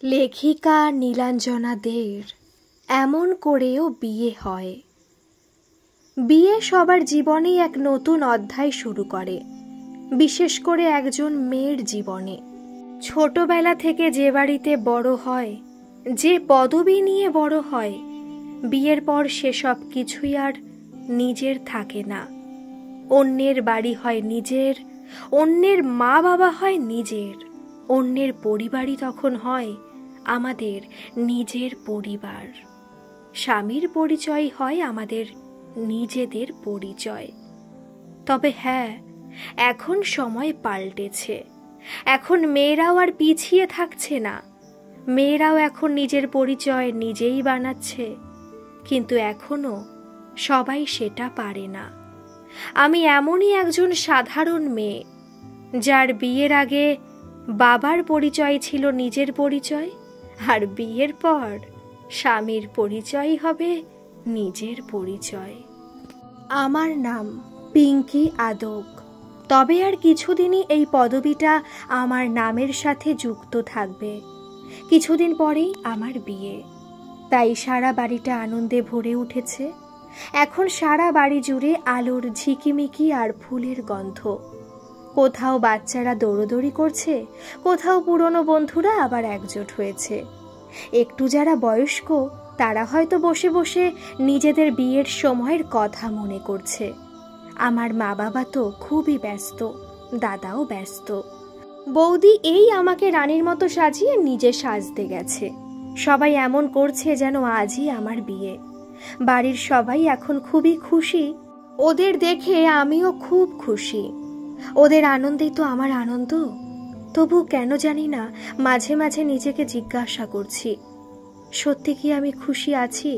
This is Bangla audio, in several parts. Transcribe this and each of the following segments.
লেখিকা নীলাঞ্জনা দের এমন করেও বিয়ে হয়। বিয়ে সবার জীবনেই এক নতুন অধ্যায় শুরু করে, বিশেষ করে একজন মেয়ের জীবনে। ছোটবেলা থেকে যে বাড়িতে বড় হয়, যে পদবি নিয়ে বড় হয়, বিয়ের পর সেসব কিছুই আর নিজের থাকে না। অন্যের বাড়ি হয় নিজের, অন্যের মা বাবা হয় নিজের, অন্যের পরিবারই তখন হয় আমাদের নিজের পরিবার। স্বামীর পরিচয় হয় আমাদের নিজেদের পরিচয়। তবে হ্যাঁ, এখন সময় পাল্টেছে। এখন মেয়েরাও আর পিছিয়ে থাকছে না। মেয়েরাও এখন নিজের পরিচয় নিজেই বানাচ্ছে, কিন্তু এখনো সবাই সেটা পারে না। আমি এমনই একজন সাধারণ মেয়ে, যার বিয়ের আগে বাবার পরিচয় ছিল নিজের পরিচয়, আর বিয়ের পর স্বামীর পরিচয় হবে নিজের পরিচয়। আমার নাম পিঙ্কি আদক, তবে আর কিছুদিনই এই পদবিটা আমার নামের সাথে যুক্ত থাকবে। কিছুদিন পরেই আমার বিয়ে, তাই সারা বাড়িটা আনন্দে ভরে উঠেছে। এখন সারা বাড়ি জুড়ে আলোর ঝিকিমিকি আর ফুলের গন্ধ। কোথাও বাচ্চারা দৌড়দৌড়ি করছে, কোথাও পুরনো বন্ধুরা আবার একজোট হয়েছে। একটু যারা বয়স্ক, তারা হয়তো বসে বসে নিজেদের বিয়ের সময়ের কথা মনে করছে। আমার মা বাবা তো খুবই ব্যস্ত, দাদাও ব্যস্ত। বৌদি এই আমাকে রানীর মতো সাজিয়ে নিজে সাজতে গেছে। সবাই এমন করছে যেন আজই আমার বিয়ে। বাড়ির সবাই এখন খুবই খুশি। ওদের দেখে আমিও খুব খুশি। ওদের আনন্দেই তো আমার আনন্দ। তবু কেন জানি না মাঝে মাঝে নিজেকে জিজ্ঞাসা করছি, সত্যি কি আমি খুশি আছি?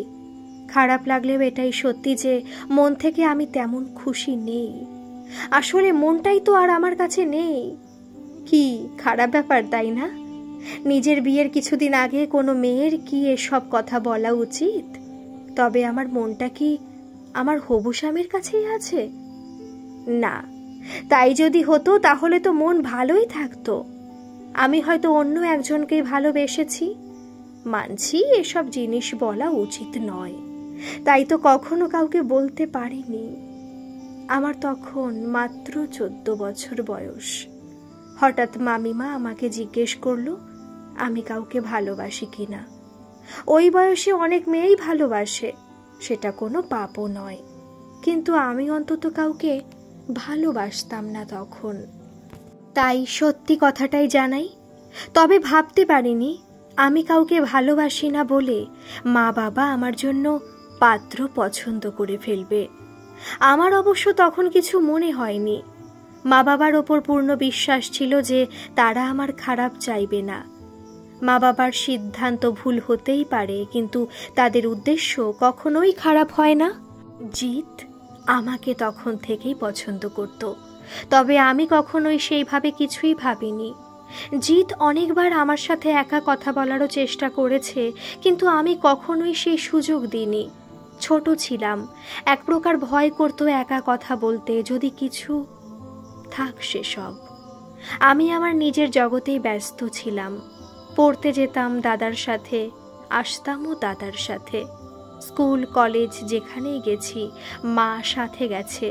খারাপ লাগলেও এটাই সত্যি যে মন থেকে আমি তেমন খুশি নেই। আসলে মনটাই তো আর আমার কাছে নেই। কি খারাপ ব্যাপার, তাই না? নিজের বিয়ের কিছুদিন আগে কোনো মেয়ের কি এসব কথা বলা উচিত? তবে আমার মনটা কি আমার হবু স্বামীর কাছেই আছে? না, তাই যদি হতো তাহলে তো মন ভালোই থাকতো। আমি হয়তো অন্য একজনকেই ভালোবেসেছি। মানছি এসব জিনিস বলা উচিত নয়, তাই তো কখনো কাউকে বলতে পারিনি। আমার তখন মাত্র 14 বছর বয়স। হঠাৎ মামিমা আমাকে জিজ্ঞেস করলো আমি কাউকে ভালোবাসি কিনা। ওই বয়সে অনেক মেয়েই ভালোবাসে, সেটা কোনো পাপও নয়, কিন্তু আমি অন্তত কাউকে ভালোবাসতাম না তখন। তাই সত্যি কথাটাই জানাই। তবে ভাবতে পারিনি আমি কাউকে ভালোবাসি না বলে মা বাবা আমার জন্য পাত্র পছন্দ করে ফেলবে। আমার অবশ্য তখন কিছু মনে হয়নি। মা বাবার ওপর পূর্ণ বিশ্বাস ছিল যে তারা আমার খারাপ চাইবে না। মা বাবার সিদ্ধান্ত ভুল হতেই পারে, কিন্তু তাদের উদ্দেশ্য কখনোই খারাপ হয় না। জিৎ আমাকে তখন থেকেই পছন্দ করত, তবে আমি কখনোই সেইভাবে কিছুই ভাবিনি। জিৎ অনেকবার আমার সাথে একা কথা বলারও চেষ্টা করেছে, কিন্তু আমি কখনোই সেই সুযোগ দিইনি। ছোট ছিলাম, এক প্রকার ভয় করত একা কথা বলতে। যদি কিছু থাক সেসব, আমি আমার নিজের জগতেই ব্যস্ত ছিলাম। পড়তে যেতাম দাদার সাথে, আসতামও দাদার সাথে। স্কুল কলেজ যেখানেই গেছি মা সাথে গেছে।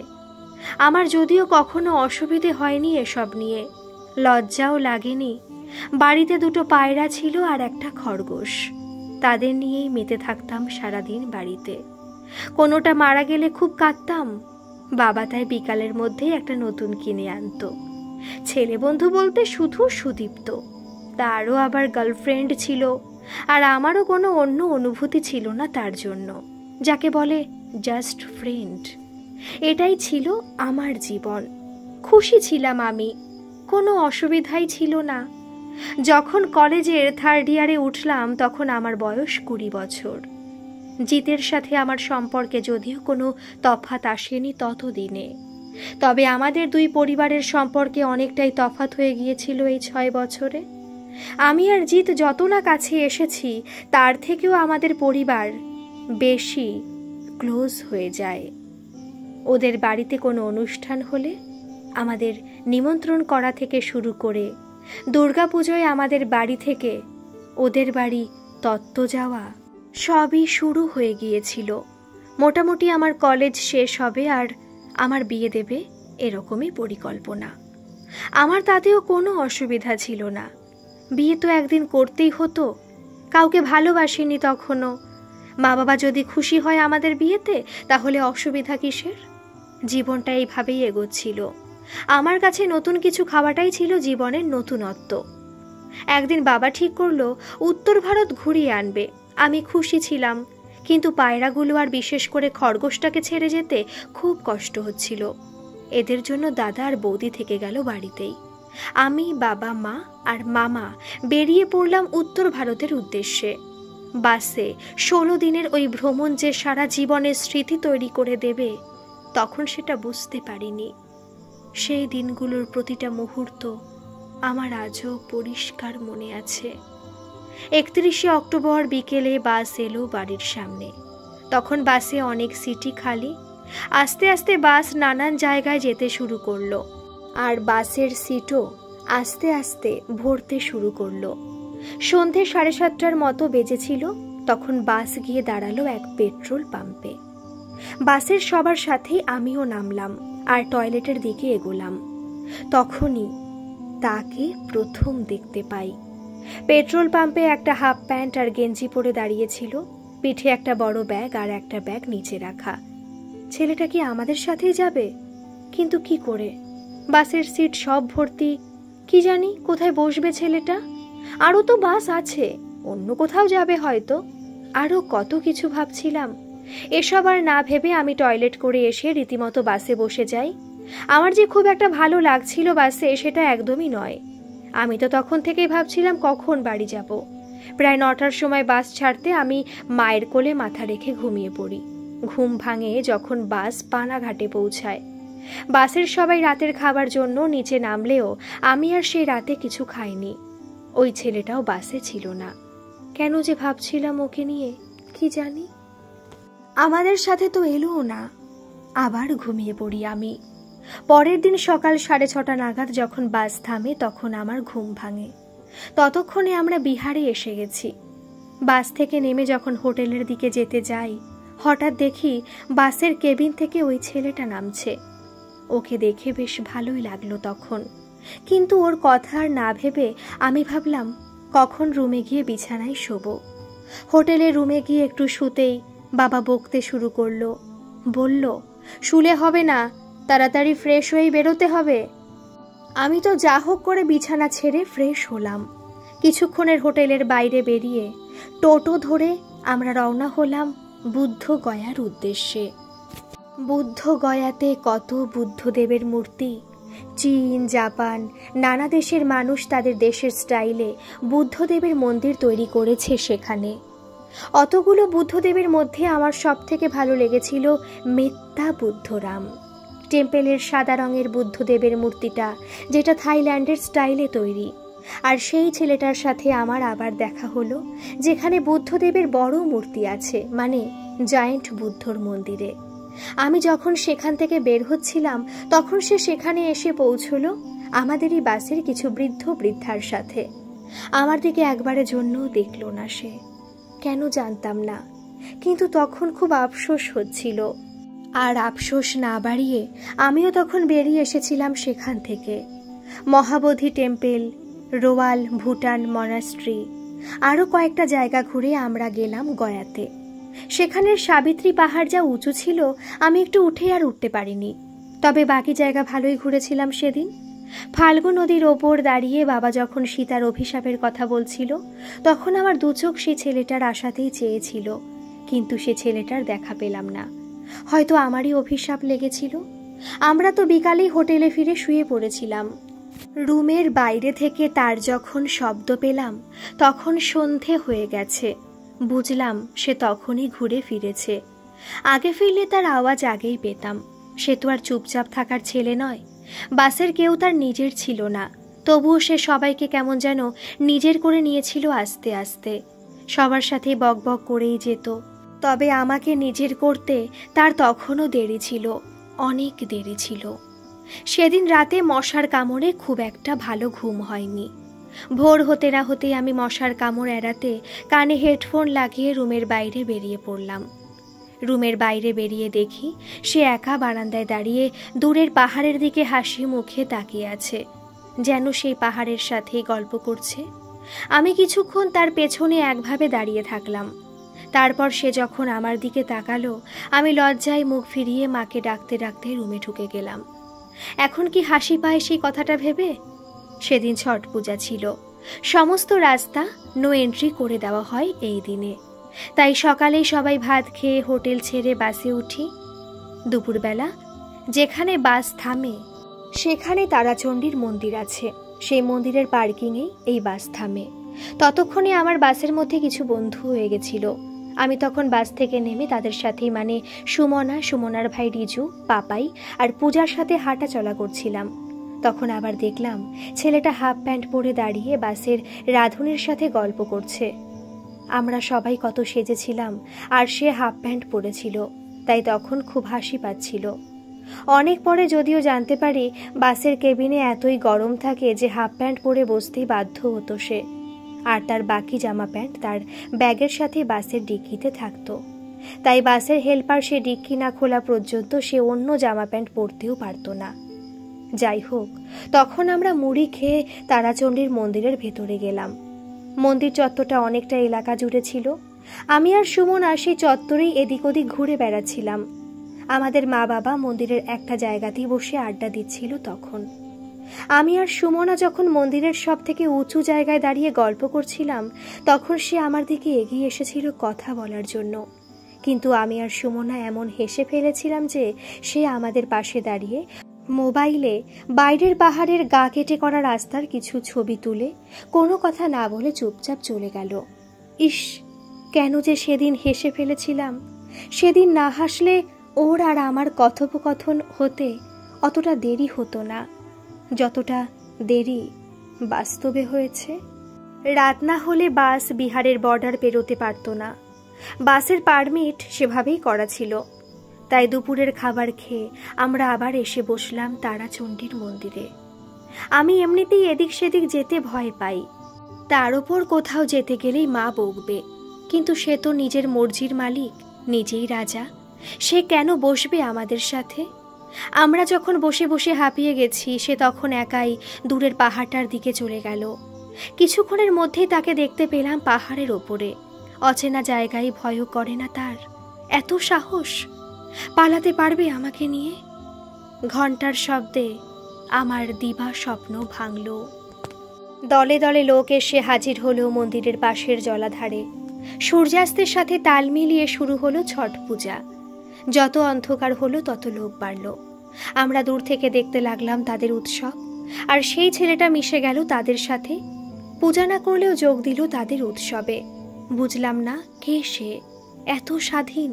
আমার যদিও কখনো অসুবিধে হয়নি এসব নিয়ে, লজ্জাও লাগেনি। বাড়িতে 2টো পায়রা ছিল আর একটা খরগোশ, তাদের নিয়েই মেতে থাকতাম সারাদিন বাড়িতে। কোনোটা মারা গেলে খুব কাঁদতাম। বাবা তাই বিকালের মধ্যেই একটা নতুন কিনে আনতো। ছেলে বন্ধু বলতে শুধু সুদীপ্ত, তারও আবার গার্লফ্রেন্ড ছিল, আর আমারও কোনো অন্য অনুভূতি ছিল না তার জন্য, যাকে বলে জাস্ট ফ্রেন্ড। এটাই ছিল আমার জীবন। খুশি ছিলাম আমি, কোনো অসুবিধাই ছিল না। যখন কলেজের 3rd ইয়ারে উঠলাম তখন আমার বয়স 20 বছর। জিতের সাথে আমার সম্পর্কে যদিও কোনো তফাৎ আসেনি ততদিনে, তবে আমাদের 2 পরিবারের সম্পর্কে অনেকটাই তফাৎ হয়ে গিয়েছিল এই 6 বছরে। আমি আর জিত যত না কাছে এসেছি, তার থেকেও আমাদের পরিবার বেশি ক্লোজ হয়ে যায়। ওদের বাড়িতে কোনো অনুষ্ঠান হলে আমাদের নিমন্ত্রণ করা থেকে শুরু করে দুর্গাপুজোয় আমাদের বাড়ি থেকে ওদের বাড়ি তত্ত্ব যাওয়া সবই শুরু হয়ে গিয়েছিল। মোটামুটি আমার কলেজ শেষ হবে আর আমার বিয়ে দেবে এরকমই পরিকল্পনা। আমার তাতেও কোনো অসুবিধা ছিল না। বিয়ে তো একদিন করতেই হতো। কাউকে ভালোবাসিনি তখনও। মা বাবা যদি খুশি হয় আমাদের বিয়েতে, তাহলে অসুবিধা কিসের? জীবনটা এইভাবেই এগোচ্ছিল। আমার কাছে নতুন কিছু খাওয়াটাই ছিল জীবনের নতুনত্ব। একদিন বাবা ঠিক করলো উত্তর ভারত ঘুরিয়ে আনবে। আমি খুশি ছিলাম, কিন্তু পায়রাগুলো আর বিশেষ করে খরগোশটাকে ছেড়ে যেতে খুব কষ্ট হচ্ছিল। এদের জন্য দাদা আর বৌদি থেকে গেল বাড়িতেই। আমি, বাবা, মা আর মামা বেরিয়ে পড়লাম উত্তর ভারতের উদ্দেশ্যে। বাসে 16 দিনের ওই ভ্রমণ যে সারা জীবনের স্মৃতি তৈরি করে দেবে, তখন সেটা বুঝতে পারিনি। সেই দিনগুলোর প্রতিটা মুহূর্ত আমার আজও পরিষ্কার মনে আছে। 31শে অক্টোবর বিকেলে বাস এলো বাড়ির সামনে। তখন বাসে অনেক সিটই খালি। আস্তে আস্তে বাস নানান জায়গায় যেতে শুরু করলো, আর বাসের সিটও আস্তে আস্তে ভরতে শুরু করলো। সন্ধে 7:30টার মতো বেজেছিল। তখন বাস গিয়ে দাঁড়ালো এক পেট্রোল পাম্পে। বাসের সবার সাথেই আমিও নামলাম আর টয়লেটের দিকে এগোলাম। তখনই তাকে প্রথম দেখতে পাই। পেট্রোল পাম্পে একটা হাফ প্যান্ট আর গেঞ্জি পরে দাঁড়িয়েছিল, পিঠে একটা বড় ব্যাগ আর একটা ব্যাগ নিচে রাখা। ছেলেটা কি আমাদের সাথেই যাবে? কিন্তু কি করে? বাসের সিট সব ভর্তি। কি জানি কোথায় বসবে ছেলেটা? আরও তো বাস আছে, অন্য কোথাও যাবে হয়তো। আরও কত কিছু ভাবছিলাম। এসব আর না ভেবে আমি টয়লেট করে এসে রীতিমতো বাসে বসে যাই। আমার যে খুব একটা ভালো লাগছিল বাসে, সেটা একদমই নয়। আমি তো তখন থেকেই ভাবছিলাম কখন বাড়ি যাব। প্রায় 9টার সময় বাস ছাড়তে আমি মায়ের কোলে মাথা রেখে ঘুমিয়ে পড়ি। ঘুম ভাঙে যখন বাস পানাঘাটে পৌঁছায়। বাসের সবাই রাতের খাবার জন্য নিচে নামলেও আমি আর সেই রাতে কিছু খাইনি। ওই ছেলেটাও বাসে ছিল না। কেন যে ভাবছিলাম ওকে নিয়ে, কি জানি। আমাদের সাথে তো এলোও না। আবার ঘুমিয়ে পড়ি আমি। পরের দিন সকাল 6:30 নাগাদ যখন বাস থামে, তখন আমার ঘুম ভাঙে। ততক্ষণে আমরা বিহারে এসে গেছি। বাস থেকে নেমে যখন হোটেলের দিকে যেতে যাই, হঠাৎ দেখি বাসের কেবিন থেকে ওই ছেলেটা নামছে। ওকে দেখে বেশ ভালোই লাগলো তখন, কিন্তু ওর কথা আর না ভেবে আমি ভাবলাম কখন রুমে গিয়ে বিছানায় শোবো। হোটেলের রুমে গিয়ে একটু শুতেই বাবা বকতে শুরু করলো। বলল, শুলে হবে না, তাড়াতাড়ি ফ্রেশ হয়েই বেরোতে হবে। আমি তো যা হোক করে বিছানা ছেড়ে ফ্রেশ হলাম। কিছুক্ষণের হোটেলের বাইরে বেরিয়ে টোটো ধরে আমরা রওনা হলাম বুদ্ধ গয়ার উদ্দেশ্যে। বুদ্ধ গয়াতে কত বুদ্ধদেবের মূর্তি। চীন, জাপান, নানা দেশের মানুষ তাদের দেশের স্টাইলে বুদ্ধদেবের মন্দির তৈরি করেছে সেখানে। অতগুলো বুদ্ধদেবের মধ্যে আমার সব থেকে ভালো লেগেছিল মেত্তা বুদ্ধরাম। টেম্পেলের সাদা রঙের বুদ্ধদেবের মূর্তিটা, যেটা থাইল্যান্ডের স্টাইলে তৈরি। আর সেই ছেলেটার সাথে আমার আবার দেখা হলো, যেখানে বুদ্ধদেবের বড় মূর্তি আছে, মানে জায়েন্ট বুদ্ধর মন্দিরে। আমি যখন সেখান থেকে বের হচ্ছিলাম, তখন সে সেখানে এসে পৌঁছলো আমাদেরই বাসের কিছু বৃদ্ধ বৃদ্ধার সাথে। আমার দিকে একবারের জন্যও দেখলো না সে। কেন জানতাম না, কিন্তু তখন খুব আফসোস হচ্ছিল। আর আফসোস না বাড়িয়ে আমিও তখন বেরিয়ে এসেছিলাম সেখান থেকে। মহাবোধি টেম্পেল, রোয়াল ভুটান মনাস্ট্রি, আরও কয়েকটা জায়গা ঘুরে আমরা গেলাম গয়াতে। সেখানের সাবিত্রী পাহাড় যা উঁচু ছিল, আমি একটু উঠে আর উঠতে পারিনি। তবে বাকি জায়গা ভালোই ঘুরেছিলাম সেদিন। ফাল্গু নদীর ওপর দাঁড়িয়ে বাবা যখন সীতার অভিশাপের কথা বলছিল, তখন আমার দুচোখ সেই ছেলেটার আশাতেই চেয়েছিল, কিন্তু সে ছেলেটার দেখা পেলাম না। হয়তো আমারই অভিশাপ লেগেছিল। আমরা তো বিকালেই হোটেলে ফিরে শুয়ে পড়েছিলাম। রুমের বাইরে থেকে তার যখন শব্দ পেলাম, তখন সন্ধে হয়ে গেছে। বুঝলাম সে তখনই ঘুরে ফিরেছে। আগে ফিরলে তার আওয়াজ আগেই পেতাম। সে তো আর চুপচাপ থাকার ছেলে নয়। বাসের কেউ তার নিজের ছিল না, তবুও সে সবাইকে কেমন যেন নিজের করে নিয়েছিল আস্তে আস্তে। সবার সাথে বকবক করেই যেত। তবে আমাকে নিজের করতে তার তখনও দেরি ছিল, অনেক দেরি ছিল। সেদিন রাতে মশার কামড়ে খুব একটা ভালো ঘুম হয়নি। ভোর হতে না হতেই আমি মশার কামড় এড়াতে কানে হেডফোন লাগিয়ে রুমের বাইরে বেরিয়ে পড়লাম। রুমের বাইরে বেরিয়ে দেখি সে একা বারান্দায় দাঁড়িয়ে দূরের পাহাড়ের দিকে হাসি মুখে তাকিয়ে আছে, যেন সেই পাহাড়ের সাথেই গল্প করছে। আমি কিছুক্ষণ তার পেছনে একভাবে দাঁড়িয়ে থাকলাম। তারপর সে যখন আমার দিকে তাকালো, আমি লজ্জায় মুখ ফিরিয়ে মাকে ডাকতে ডাকতে রুমে ঢুকে গেলাম। এখন কি হাসি পায় সেই কথাটা ভেবে? সেদিন ছট পূজা ছিল। সমস্ত রাস্তা নো এন্ট্রি করে দেওয়া হয় এই দিনে। তাই সকালেই সবাই ভাত খেয়ে হোটেল ছেড়ে বাসে উঠি। দুপুরবেলা যেখানে বাস থামে সেখানে তারাচণ্ডীর মন্দির আছে। সেই মন্দিরের পার্কিংয়েই এই বাস থামে। ততক্ষণে আমার বাসের মধ্যে কিছু বন্ধু হয়ে গেছিল। আমি তখন বাস থেকে নেমে তাদের সাথেই, মানে সুমনা, সুমনার ভাই রিজু, পাপাই আর পূজার সাথে হাঁটা চলা করছিলাম। তখন আবার দেখলাম ছেলেটা হাফ প্যান্ট পরে দাঁড়িয়ে বাসের রাঁধুনির সাথে গল্প করছে। আমরা সবাই কত সেজেছিলাম আর সে হাফ প্যান্ট পরেছিল, তাই তখন খুব হাসি পাচ্ছিল। অনেক পরে যদিও জানতে পারি বাসের কেবিনে এতই গরম থাকে যে হাফ প্যান্ট পরে বসতেই বাধ্য হতো সে, আর তার বাকি জামা প্যান্ট তার ব্যাগের সাথে বাসের ডিক্কিতে থাকতো। তাই বাসের হেল্পার সে ডিক্কি না খোলা পর্যন্ত সে অন্য জামা প্যান্ট পরতেও পারতো না। যাই হোক, তখন আমরা মুড়ি খেয়ে তারাচণ্ডীর মন্দিরের ভেতরে গেলাম। মন্দির চত্বরটা অনেকটা এলাকা জুড়ে ছিল। আমি আর সুমনা সেই চত্বরেই এদিক ওদিক ঘুরে বেড়াচ্ছিলাম। আমাদের মা বাবা মন্দিরের একটা জায়গাতেই বসে আড্ডা দিচ্ছিল। তখন আমি আর সুমনা যখন মন্দিরের সব থেকে উঁচু জায়গায় দাঁড়িয়ে গল্প করছিলাম, তখন সে আমার দিকে এগিয়ে এসেছিল কথা বলার জন্য। কিন্তু আমি আর সুমনা এমন হেসে ফেলেছিলাম যে সে আমাদের পাশে দাঁড়িয়ে মোবাইলে বাইরের পাহাড়ের গা কেটে করা রাস্তার কিছু ছবি তুলে কোনো কথা না বলে চুপচাপ চলে গেল। ইস, কেন যে সেদিন হেসে ফেলেছিলাম! সেদিন না হাসলে ওর আর আমার কথোপকথন হতে অতটা দেরি হতো না, যতটা দেরি বাস্তবে হয়েছে। রাত না হলে বাস বিহারের বর্ডার পেরোতে পারত না। বাসের পারমিট সেভাবেই করা ছিল। তাই দুপুরের খাবার খেয়ে আমরা আবার এসে বসলাম তারাচণ্ডীর মন্দিরে। আমি এমনিতেই এদিক সেদিক যেতে ভয় পাই, তার উপর কোথাও যেতে গেলেই মা বকবে। কিন্তু সে তো নিজের মর্জির মালিক, নিজেই রাজা। সে কেন বসবে আমাদের সাথে? আমরা যখন বসে বসে হাঁপিয়ে গেছি, সে তখন একাই দূরের পাহাড়টার দিকে চলে গেল। কিছুক্ষণের মধ্যেই তাকে দেখতে পেলাম পাহাড়ের ওপরে। অচেনা জায়গায় ভয়ও করে না তার? এত সাহস! পালাতে পারবে আমাকে নিয়ে? ঘন্টার শব্দে আমার দিবা স্বপ্ন ভাঙল। দলে দলে লোক এসে হাজির হলো মন্দিরের পাশের জলাধারে। সূর্যাস্তের সাথে তাল মিলিয়ে শুরু হলো ছট পূজা। যত অন্ধকার হলো তত লোক বাড়ল। আমরা দূর থেকে দেখতে লাগলাম তাদের উৎসব, আর সেই ছেলেটা মিশে গেল তাদের সাথে। পূজা না করলেও যোগ দিল তাদের উৎসবে। বুঝলাম না কে সে, এত স্বাধীন।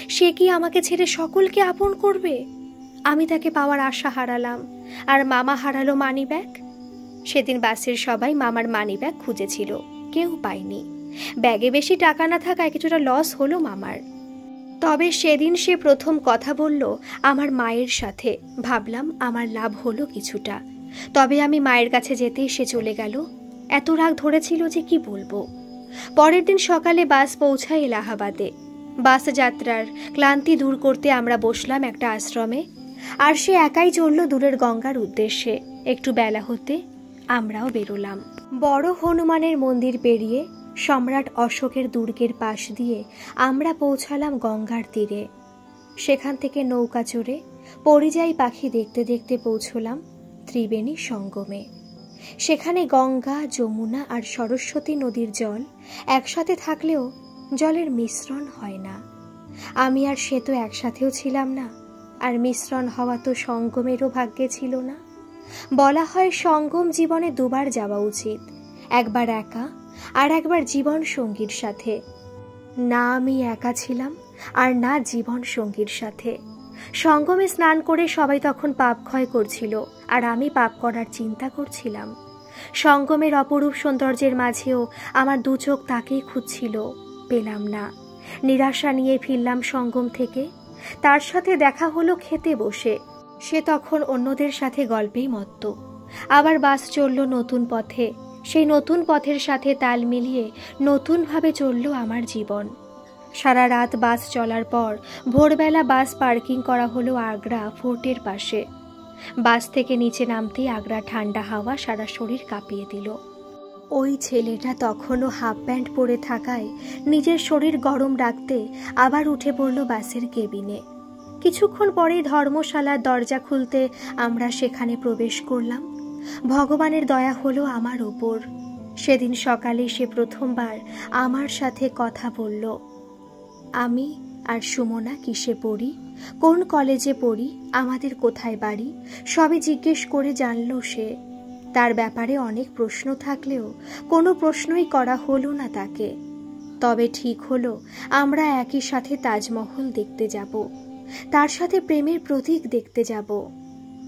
সে কি আমাকে ছেড়ে সকলকে আপন করবে? আমি তাকে পাওয়ার আশা হারালাম, আর মামা হারালো মানি ব্যাগ। সেদিন বাসের সবাই মামার মানি ব্যাগ খুঁজেছিল, কেউ পায়নি। ব্যাগে বেশি টাকা না থাকায় কিছুটা লস হলো মামার। তবে সেদিন সে প্রথম কথা বলল আমার মায়ের সাথে। ভাবলাম আমার লাভ হলো কিছুটা। তবে আমি মায়ের কাছে যেতেই সে চলে গেল। এত রাগ ধরেছিল যে কি বলবো। পরের দিন সকালে বাস পৌঁছায় এলাহাবাদে। বাস যাত্রার ক্লান্তি দূর করতে আমরা বসলাম একটা আশ্রমে, আর সে একাই চলল দূরের গঙ্গার উদ্দেশ্যে। একটু বেলা হতে আমরাও বেরোলাম। বড় হনুমানের মন্দির পেরিয়ে সম্রাট অশোকের দুর্গের পাশ দিয়ে আমরা পৌঁছালাম গঙ্গার তীরে। সেখান থেকে নৌকা চড়ে পরিযায়ী পাখি দেখতে দেখতে পৌঁছলাম ত্রিবেণী সঙ্গমে। সেখানে গঙ্গা, যমুনা আর সরস্বতী নদীর জল একসাথে থাকলেও জলের মিশ্রণ হয় না। আমি আর সে তো একসাথেও ছিলাম না, আর মিশ্রণ হওয়া তো সঙ্গমেরও ভাগ্যে ছিল না। বলা হয় সঙ্গম জীবনে দুবার যাওয়া উচিত, একবার একা আর একবার জীবন সঙ্গীর সাথে। না আমি একা ছিলাম আর না জীবন সঙ্গীর সাথে। সঙ্গমে স্নান করে সবাই তখন পাপ ক্ষয় করছিল, আর আমি পাপ করার চিন্তা করছিলাম। সঙ্গমের অপরূপ সৌন্দর্যের মাঝেও আমার দু চোখ তাকেই খুঁজছিল, পেলাম না। নিরাশা নিয়ে ফিরলাম সঙ্গম থেকে। তার সাথে দেখা হলো খেতে বসে। সে তখন অন্যদের সাথে গল্পেই মত্ত। আবার বাস চলল নতুন পথে। সেই নতুন পথের সাথে তাল মিলিয়ে নতুনভাবে চলল আমার জীবন। সারা রাত বাস চলার পর ভোরবেলা বাস পার্কিং করা হলো আগ্রা ফোর্টের পাশে। বাস থেকে নিচে নামতেই আগ্রা ঠান্ডা হাওয়া সারা শরীর কাঁপিয়ে দিল। ওই ছেলেটা তখনও হাফ প্যান্ট পরে থাকায় নিজের শরীর গরম রাখতে আবার উঠে পড়ল বাসের কেবিনে। কিছুক্ষণ পরেই ধর্মশালার দরজা খুলতে আমরা সেখানে প্রবেশ করলাম। ভগবানের দয়া হলো আমার ওপর। সেদিন সকালে সে প্রথমবার আমার সাথে কথা বলল। আমি আর সুমনা কিসে পড়ি, কোন কলেজে পড়ি, আমাদের কোথায় বাড়ি, সবই জিজ্ঞেস করে জানল সে। তার ব্যাপারে অনেক প্রশ্ন থাকলেও কোনো প্রশ্নই করা হলো না তাকে। তবে ঠিক হলো আমরা একই সাথে তাজমহল দেখতে যাব, তার সাথে প্রেমের প্রতীক দেখতে যাব।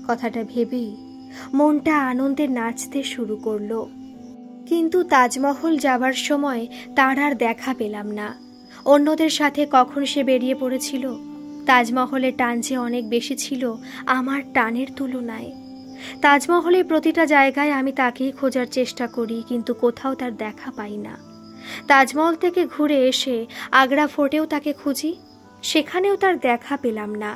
কথাটা ভেবেই মনটা আনন্দে নাচতে শুরু করলো। কিন্তু তাজমহল যাবার সময় তার আর দেখা পেলাম না। অন্যদের সাথে কখন সে বেরিয়ে পড়েছিল। তাজমহলের টান যে অনেক বেশি ছিল আমার টানের তুলনায়। তাজমহলের প্রতিটা জায়গায় আমি তাকেই খোঁজার চেষ্টা করি, কিন্তু কোথাও তার দেখা পাই না। তাজমহল থেকে ঘুরে এসে আগ্রা ফোর্টেও তাকে খুঁজি, সেখানেও তার দেখা পেলাম না।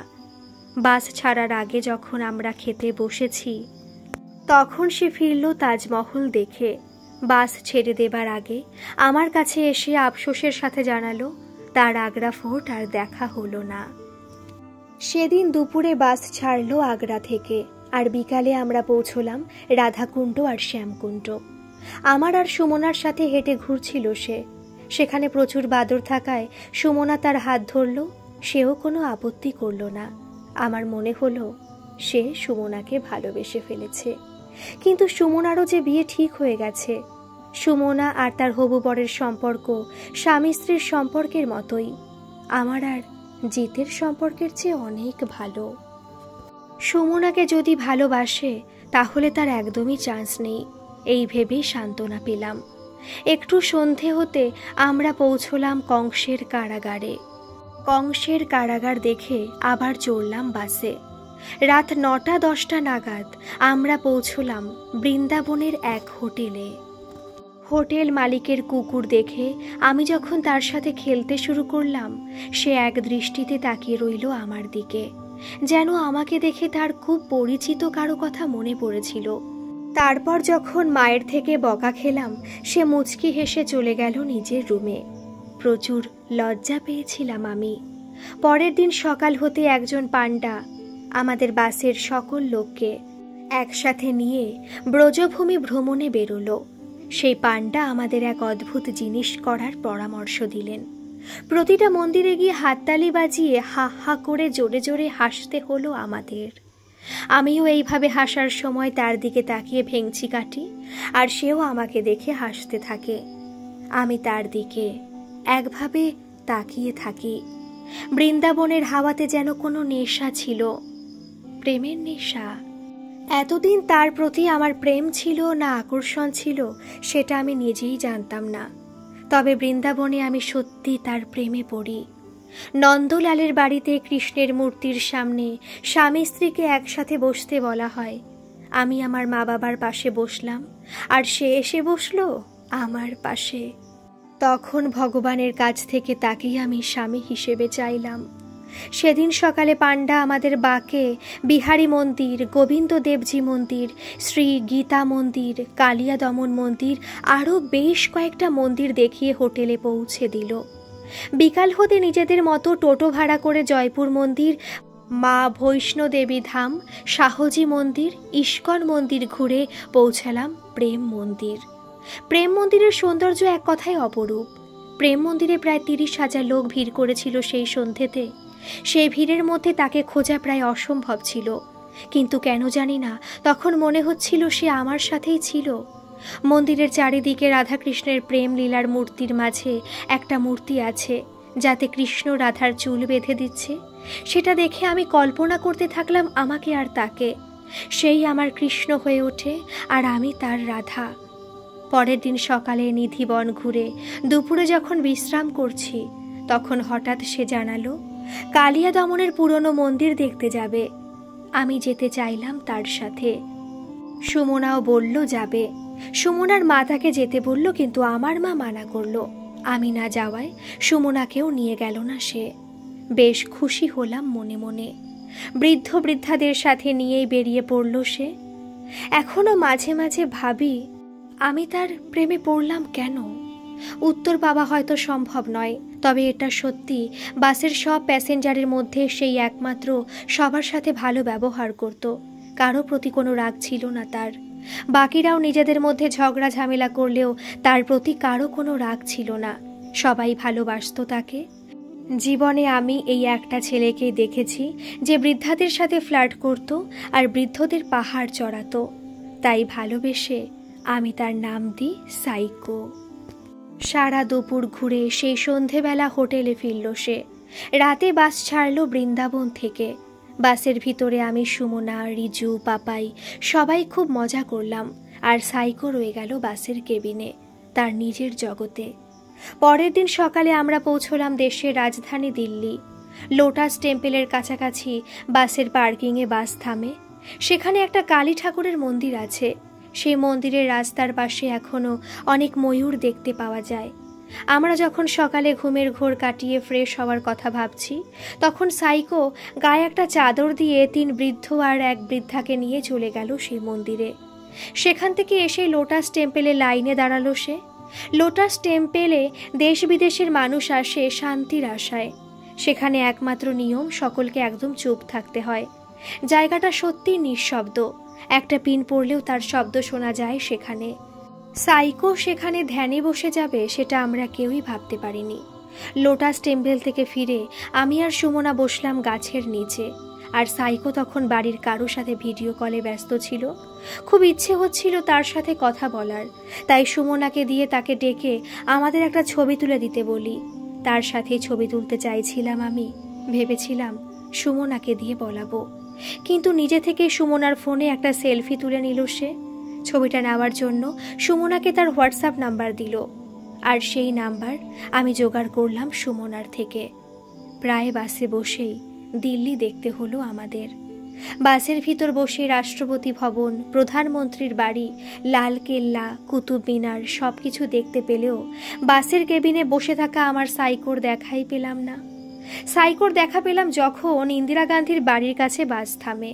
বাস ছাড়ার আগে যখন আমরা খেতে বসেছি তখন সে ফিরল তাজমহল দেখে। বাস ছেড়ে দেবার আগে আমার কাছে এসে আফসোসের সাথে জানালো তার আগ্রা ফোর্ট আর দেখা হলো না। সেদিন দুপুরে বাস ছাড়লো আগ্রা থেকে, আর বিকালে আমরা পৌঁছলাম রাধাকুণ্ড আর শ্যামকুণ্ড। আমার আর সুমনার সাথে হেঁটে ঘুরছিল সে। সেখানে প্রচুর বাদর থাকায় সুমনা তার হাত ধরল, সেও কোনো আপত্তি করল না। আমার মনে হলো সে সুমনাকে ভালোবেসে ফেলেছে। কিন্তু সুমনারও যে বিয়ে ঠিক হয়ে গেছে। সুমনা আর তার হবু বরের সম্পর্ক স্বামী স্ত্রীর সম্পর্কের মতোই, আমার আর জিতের সম্পর্কের চেয়ে অনেক ভালো। সুমনাকে যদি ভালোবাসে তাহলে তার একদমই চান্স নেই, এই ভেবেই সান্ত্বনা পেলাম। একটু সন্ধে হতে আমরা পৌঁছলাম কংসের কারাগারে। কংসের কারাগার দেখে আবার চড়লাম বাসে। রাত 9টা-10টা নাগাদ আমরা পৌঁছলাম বৃন্দাবনের এক হোটেলে। হোটেল মালিকের কুকুর দেখে আমি যখন তার সাথে খেলতে শুরু করলাম, সে এক দৃষ্টিতে তাকিয়ে রইল আমার দিকে, যেন আমাকে দেখে তার খুব পরিচিত কারো কথা মনে পড়েছিল। তারপর যখন মায়ের থেকে বকা খেলাম, সে মুচকি হেসে চলে গেল নিজের রুমে। প্রচুর লজ্জা পেয়েছিলাম আমি। পরের দিন সকাল হতে একজন পান্ডা আমাদের বাসের সকল লোককে একসাথে নিয়ে ব্রজভূমি ভ্রমণে বেরোলো। সেই পান্ডা আমাদের এক অদ্ভুত জিনিস করার পরামর্শ দিলেন। প্রতিটা মন্দিরে গিয়ে হাততালি বাজিয়ে হা হা করে জোরে জোরে হাসতে হলো আমাদের। আমিও এইভাবে হাসার সময় তার দিকে তাকিয়ে ভেঙচি কাটি, আর সেও আমাকে দেখে হাসতে থাকে। আমি তার দিকে একভাবে তাকিয়ে থাকি। বৃন্দাবনের হাওয়াতে যেন কোনো নেশা ছিল, প্রেমের নেশা। এতদিন তার প্রতি আমার প্রেম ছিল না আকর্ষণ ছিল সেটা আমি নিজেই জানতাম না। তবে বৃন্দাবনে আমি সত্যি তার প্রেমে পড়ি। নন্দলালের বাড়িতে কৃষ্ণের মূর্তির সামনে স্বামী স্ত্রীকে একসাথে বসতে বলা হয়। আমি আমার মা বাবার পাশে বসলাম, আর সে এসে বসলো আমার পাশে। তখন ভগবানের কাছ থেকে তাকেই আমি স্বামী হিসেবে চাইলাম। সেদিন সকালে পান্ডা আমাদের বাকে বিহারী মন্দির, গোবিন্দ দেবজি মন্দির, শ্রী গীতা মন্দির, কালিয়া দমন মন্দির, আরও বেশ কয়েকটা মন্দির দেখিয়ে হোটেলে পৌঁছে দিল। বিকাল হতে নিজেদের মতো টোটো ভাড়া করে জয়পুর মন্দির, মা বৈষ্ণোদেবী ধাম, শাহজি মন্দির, ইস্কন মন্দির ঘুরে পৌঁছালাম প্রেম মন্দির। প্রেম মন্দিরের সৌন্দর্য এক কথায় অপরূপ। প্রেম মন্দিরে প্রায় 30,000 লোক ভিড় করেছিল সেই সন্ধ্যেতে। সেই ভিড়ের মধ্যে তাকে খোঁজা প্রায় অসম্ভব ছিল, কিন্তু কেন জানি না তখন মনে হচ্ছিল সে আমার সাথেই ছিল। মন্দিরের চারিদিকে রাধাকৃষ্ণের প্রেম লীলার মূর্তির মাঝে একটা মূর্তি আছে, যাতে কৃষ্ণ রাধার চুল বেঁধে দিচ্ছে। সেটা দেখে আমি কল্পনা করতে থাকলাম আমাকে আর তাকে। সেই আমার কৃষ্ণ হয়ে ওঠে আর আমি তার রাধা। পরের দিন সকালে নিধিবন ঘুরে দুপুরে যখন বিশ্রাম করছি, তখন হঠাৎ সে জানালো কালিয়া দমনের পুরনো মন্দির দেখতে যাবে। আমি যেতে চাইলাম তার সাথে। সুমনাও বলল যাবে। সুমনার মা তাকে যেতে বলল, কিন্তু আমার মা মানা করলো। আমি না যাওয়ায় সুমনাকেও নিয়ে গেল না সে। বেশ খুশি হলাম মনে মনে। বৃদ্ধ বৃদ্ধাদের সাথে নিয়েই বেরিয়ে পড়ল সে। এখনো মাঝে মাঝে ভাবি, আমি তার প্রেমে পড়লাম কেন? উত্তর পাওয়া হয়তো সম্ভব নয়, তবে এটা সত্যি, বাসের সব প্যাসেঞ্জারের মধ্যে সেই একমাত্র সবার সাথে ভালো ব্যবহার করত। কারো প্রতি কোনো রাগ ছিল না তার। বাকিরাও নিজেদের মধ্যে ঝগড়া ঝামেলা করলেও তার প্রতি কারো কোনো রাগ ছিল না। সবাই ভালোবাসত তাকে। জীবনে আমি এই একটা ছেলেকেই দেখেছি যে বৃদ্ধাদের সাথে ফ্লার্ট করত আর বৃদ্ধদের পাহাড় চড়াতো। তাই ভালোবেসে আমি তার নাম দিই সাইকো। সারা দুপুর ঘুরে সেই সন্ধেবেলা হোটেলে ফিরল সে। রাতে বাস ছাড়ল বৃন্দাবন থেকে। বাসের ভিতরে আমি, সুমনা, রিজু, পাপাই সবাই খুব মজা করলাম। আর সাইকো রয়ে গেল বাসের কেবিনে, তার নিজের জগতে। পরের দিন সকালে আমরা পৌঁছলাম দেশের রাজধানী দিল্লি। লোটাস টেম্পেলের কাছাকাছি বাসের পার্কিংয়ে বাস থামে। সেখানে একটা কালী ঠাকুরের মন্দির আছে। সেই মন্দিরের রাস্তার পাশে এখনো অনেক ময়ূর দেখতে পাওয়া যায়। আমরা যখন সকালে ঘুমের ঘোর কাটিয়ে ফ্রেশ হওয়ার কথা ভাবছি, তখন সাইকো গায়ে একটা চাদর দিয়ে 3 বৃদ্ধ আর 1 বৃদ্ধাকে নিয়ে চলে গেল সেই মন্দিরে। সেখান থেকে এসে লোটাস টেম্পেলে লাইনে দাঁড়ালো সে। লোটাস টেম্পেলে দেশ বিদেশের মানুষ আসে শান্তির আশায়। সেখানে একমাত্র নিয়ম, সকলকে একদম চুপ থাকতে হয়। জায়গাটা সত্যি নিঃশব্দ। একটা পিন পড়লেও তার শব্দ শোনা যায় সেখানে। সাইকো সেখানে ধ্যানে বসে যাবে সেটা আমরা কেউই ভাবতে পারিনি। লোটাস টেম্পল থেকে ফিরে আমি আর সুমনা বসলাম গাছের নিচে। আর সাইকো তখন বাড়ির কারো সাথে ভিডিও কলে ব্যস্ত ছিল। খুব ইচ্ছে হচ্ছিল তার সাথে কথা বলার, তাই সুমনাকে দিয়ে তাকে ডেকে আমাদের একটা ছবি তুলে দিতে বলি। তার সাথে ছবি তুলতে চাইছিলাম আমি। ভেবেছিলাম সুমনাকে দিয়ে বলাবো, কিন্তু নিজে থেকে সুমনার ফোনে একটা সেলফি তুলে নিল সে। ছবিটা নেওয়ার জন্য সুমনাকে তার হোয়াটসঅ্যাপ নাম্বার দিল, আর সেই নাম্বার আমি জোগাড় করলাম সুমনার থেকে। প্রায় বাসে বসেই দিল্লি দেখতে হলো আমাদের। বাসের ভিতর বসে রাষ্ট্রপতি ভবন, প্রধানমন্ত্রীর বাড়ি, লাল কেল্লা, কুতুব মিনার সব কিছু দেখতে পেলেও বাসের কেবিনে বসে থাকা আমার সাইকোর দেখাই পেলাম না। সাইকোর দেখা পেলাম যখন ইন্দিরা গান্ধীর বাড়ির কাছে বাস থামে।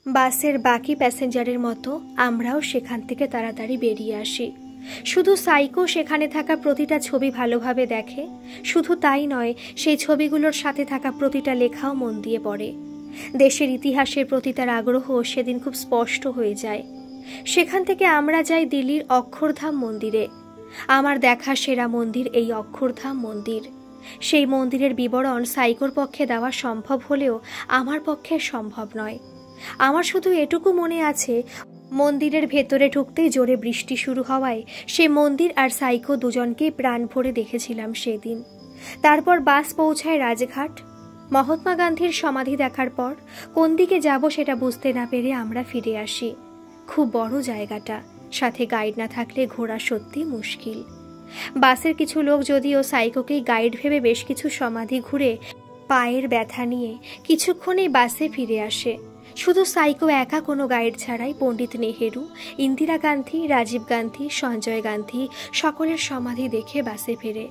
বাসের বাকি প্যাসেঞ্জারের মতো আমরাও সেখান থেকে তাড়াতাড়ি বেরিয়ে আসি। শুধু সাইকো সেখানে থাকা প্রতিটা ছবি ভালোভাবে দেখে। শুধু তাই নয়, সেই ছবিগুলোর সাথে থাকা প্রতিটা লেখাও মন দিয়ে পড়ে। দেশের ইতিহাসের প্রতি তার আগ্রহ সেদিন খুব স্পষ্ট হয়ে যায়। সেখান থেকে আমরা যাই দিল্লির অক্ষরধাম মন্দিরে। আমার দেখা সেরা মন্দির এই অক্ষরধাম মন্দির। সেই মন্দিরের বিবরণ সাইকোর পক্ষে দেওয়া সম্ভব হলেও আমার পক্ষে সম্ভব নয়। আমার শুধু এটুকু মনে আছে, মন্দিরের ভেতরে ঢুকতেই জোরে বৃষ্টি শুরু হওয়ায় সে মন্দির আর সাইকো দুজনকে প্রাণ ভরে দেখেছিলাম সেদিন। তারপর বাস পৌঁছায় রাজঘাট। মহাত্মা গান্ধীর সমাধি দেখার পর কোন দিকে যাব সেটা বুঝতে না পেরে আমরা ফিরে আসি। খুব বড় জায়গাটা, সাথে গাইড না থাকলে ঘোরা সত্যি মুশকিল। বাসের কিছু লোক যদিও সাইকোকেই গাইড ভেবে বেশ কিছু সমাধি ঘুরে পায়ের ব্যথা নিয়ে কিছুক্ষণেই বাসে ফিরে আসে। শুধু সাইকো একা কোনো গাইড ছাড়াই পণ্ডিত নেহেরু, ইন্দিরা গান্ধী, রাজীব গান্ধী, সঞ্জয় গান্ধী সকলের সমাধি দেখে বাসে ফেরে।